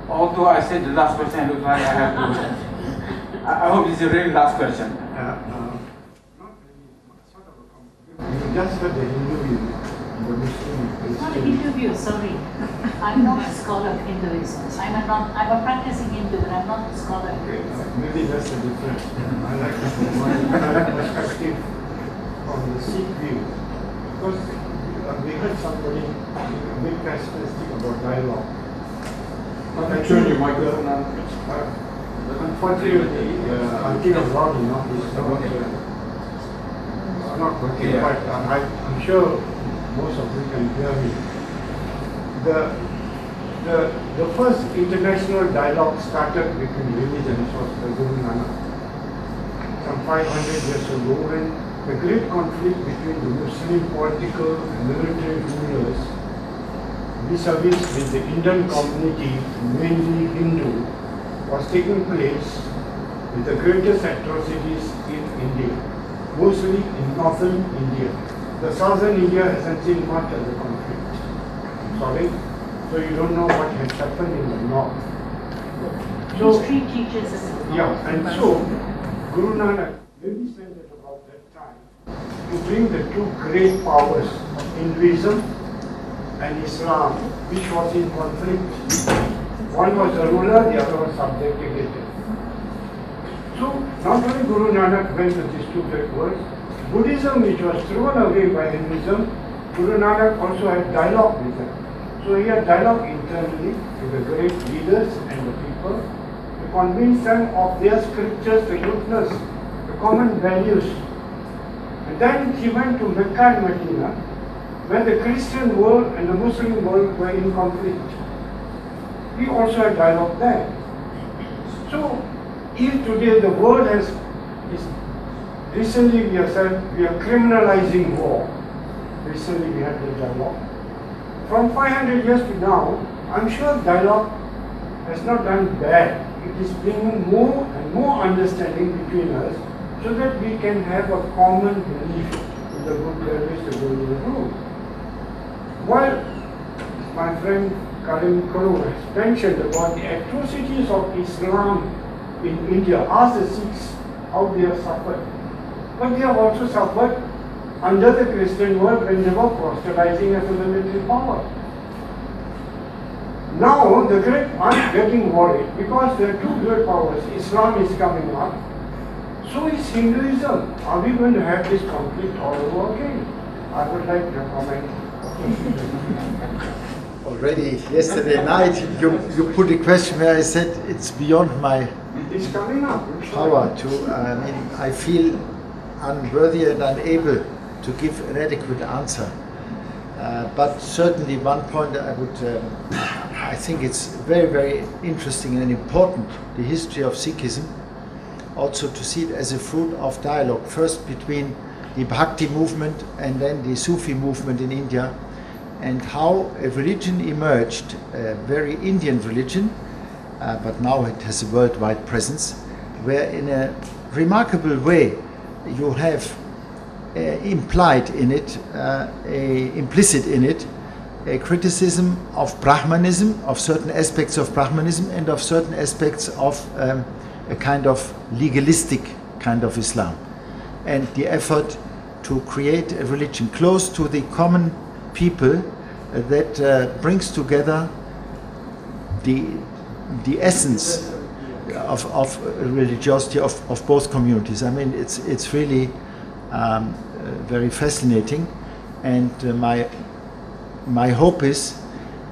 Although I said the last question, I look like I have to. I hope this is the really last question. You just heard the Hindu the Muslim. It's not an interview, sorry. I'm not a scholar of Hinduism. I'm a practicing Hindu, but I'm not a scholar of Hinduism. Maybe that's the difference. I like my perspective on the Sikh view. Because we heard somebody make pessimistic about dialogue. But I turn your microphone on. Unfortunately, until wrong, it's not working, but I'm sure most of you can hear me. The first international dialogue started between religions was the Guru Nanak. Some 500 years ago, when the great conflict between the Muslim political and military rulers vis-a-vis with the Indian community, mainly Hindu, was taking place, with the greatest atrocities in India, mostly in northern India. The southern India hasn't seen much of the conflict. Sorry? So you don't know what has happened in the north. So, history teaches us. yeah, and so Guru Nanak really spent at about that time to bring the two great powers of Hinduism and Islam, which was in conflict. One was the ruler, the other was subjugated. So not only Guru Nanak went to these two great worlds, Buddhism, which was thrown away by Hinduism, Guru Nanak also had dialogue with them. So he had dialogue internally with the great leaders and the people to convince them of their scriptures, the goodness, the common values. And then he went to Mecca and Medina, where the Christian world and the Muslim world were in conflict. He also had dialogue there. So if today the world recently we have said we are criminalizing war. Recently we had the dialogue. From 500 years to now, I'm sure dialogue has not done bad. It is bringing more and more understanding between us so that we can have a common belief in the good values, the golden rule. While my friend Karim Karu has mentioned about the atrocities of Islam in India, ask the Sikhs how they have suffered. But they have also suffered under the Christian world when they were proselytizing as a military power. Now the great are getting worried because there are two great powers. Islam is coming up. So is Hinduism. Are we going to have this conflict all over again? I would like to comment. Already yesterday night you put a question where I said it's beyond my It's coming up. power to, I feel unworthy and unable to give an adequate answer. But certainly one point I think it's very, very interesting and important, the history of Sikhism, also to see it as a fruit of dialogue, first between the Bhakti movement and then the Sufi movement in India, and how a religion emerged, a very Indian religion, but now it has a worldwide presence, where in a remarkable way you have implied in it, implicit in it, a criticism of Brahmanism, of certain aspects of Brahmanism and of certain aspects of a kind of legalistic kind of Islam, and the effort to create a religion close to the common people that brings together the essence of religiosity of both communities. I mean, it's really very fascinating, and my hope is,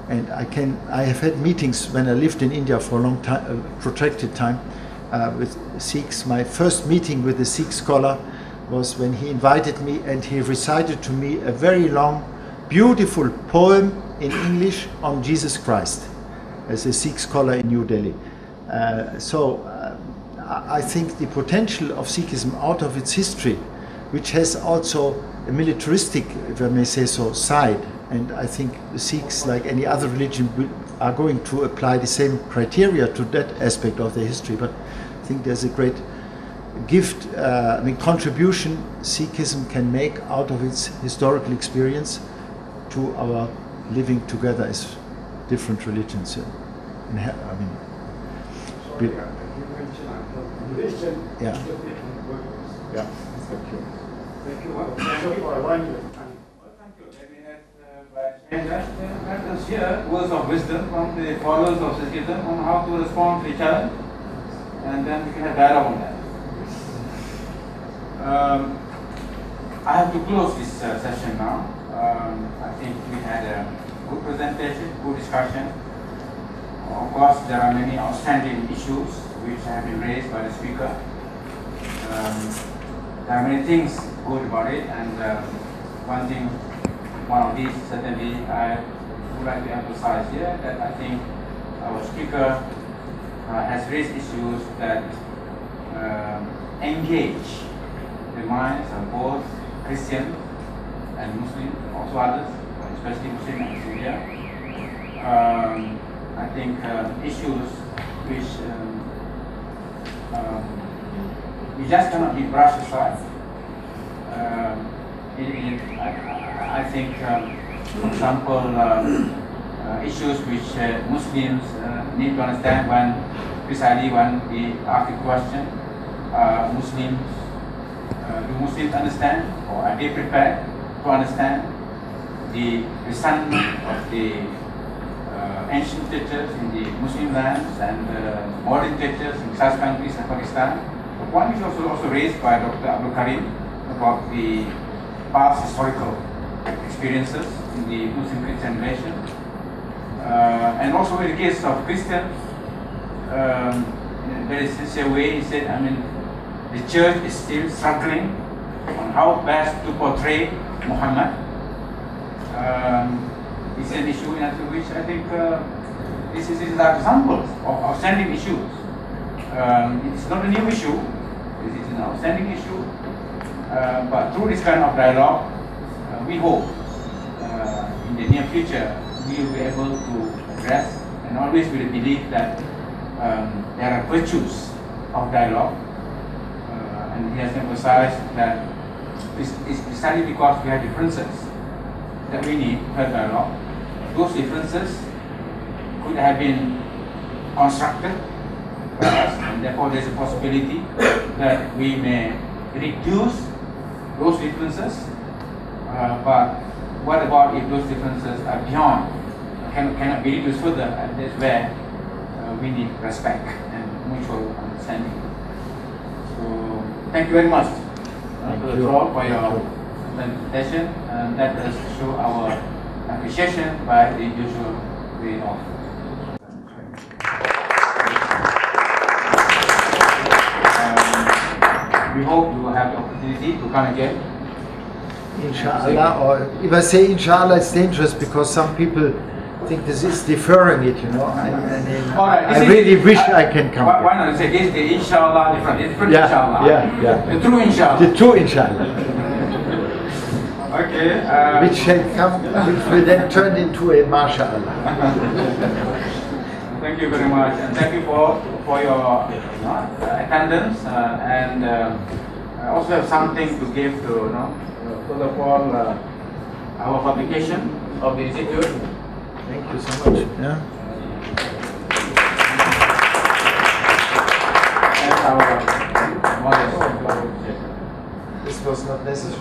and I have had meetings when I lived in India for a long time, protracted time, with Sikhs. My first meeting with a Sikh scholar was when he invited me and he recited to me a very long, beautiful poem in English on Jesus Christ, as a Sikh scholar in New Delhi. I think the potential of Sikhism out of its history, which has also a militaristic, if I may say so, side, and I think the Sikhs, like any other religion, are going to apply the same criteria to that aspect of their history. But I think there's a great gift, contribution Sikhism can make out of its historical experience to our living together as different religions. Sorry, you mentioned religion. Yeah. Yeah. Thank you. Thank you for allowing me. Let us hear words of wisdom from the followers of Sikhism on how to respond to each other, and then we can have dialogue on that. I have to close this session now. I think we had a good presentation, good discussion. Of course, there are many outstanding issues which have been raised by the speaker. There are many things good about it, and one of these certainly I would like to emphasize here, that I think our speaker has raised issues that engage the minds of both Christian and Muslim, also others, especially Muslim and India. I think issues which it just cannot be brushed aside. I think, for example, issues which Muslims need to understand precisely when we ask the question, do Muslims understand, or are they prepared to understand the resentment of the ancient churches in the Muslim lands and modern churches in such countries like Pakistan? The point is also raised by Dr. Abdul Karim about the past historical experiences in the Muslim-Christian relation. And also in the case of Christians, in a very sincere way, he said, the church is still struggling on how best to portray Muhammad. It's an issue in which I think this is an example of outstanding issues. It's not a new issue, it is an outstanding issue, but through this kind of dialogue, we hope in the near future we will be able to address, and always with the belief that there are virtues of dialogue, and he has emphasized that it's precisely because we have differences that we need to have dialogue. Those differences could have been constructed by us, and therefore there's a possibility that we may reduce those differences. But what about if those differences are beyond, cannot be reduced further? And that's where we need respect and mutual understanding. So thank you very much for your presentation, and that does show our appreciation by the usual way of. We hope you will have the opportunity to come again. Inshallah, or if I say inshallah, it's dangerous because some people think this is deferring it, I really wish I can come. Why not say this? The inshallah different inshallah. Yeah. The true inshallah. The true inshallah. Okay. Which shall come, which will then turn into a mashallah. Thank you very much, and thank you for your attendance, and I also have something to give to first of all our publication of the institute. Thank you so much. Yeah. And our modest. This was not necessary.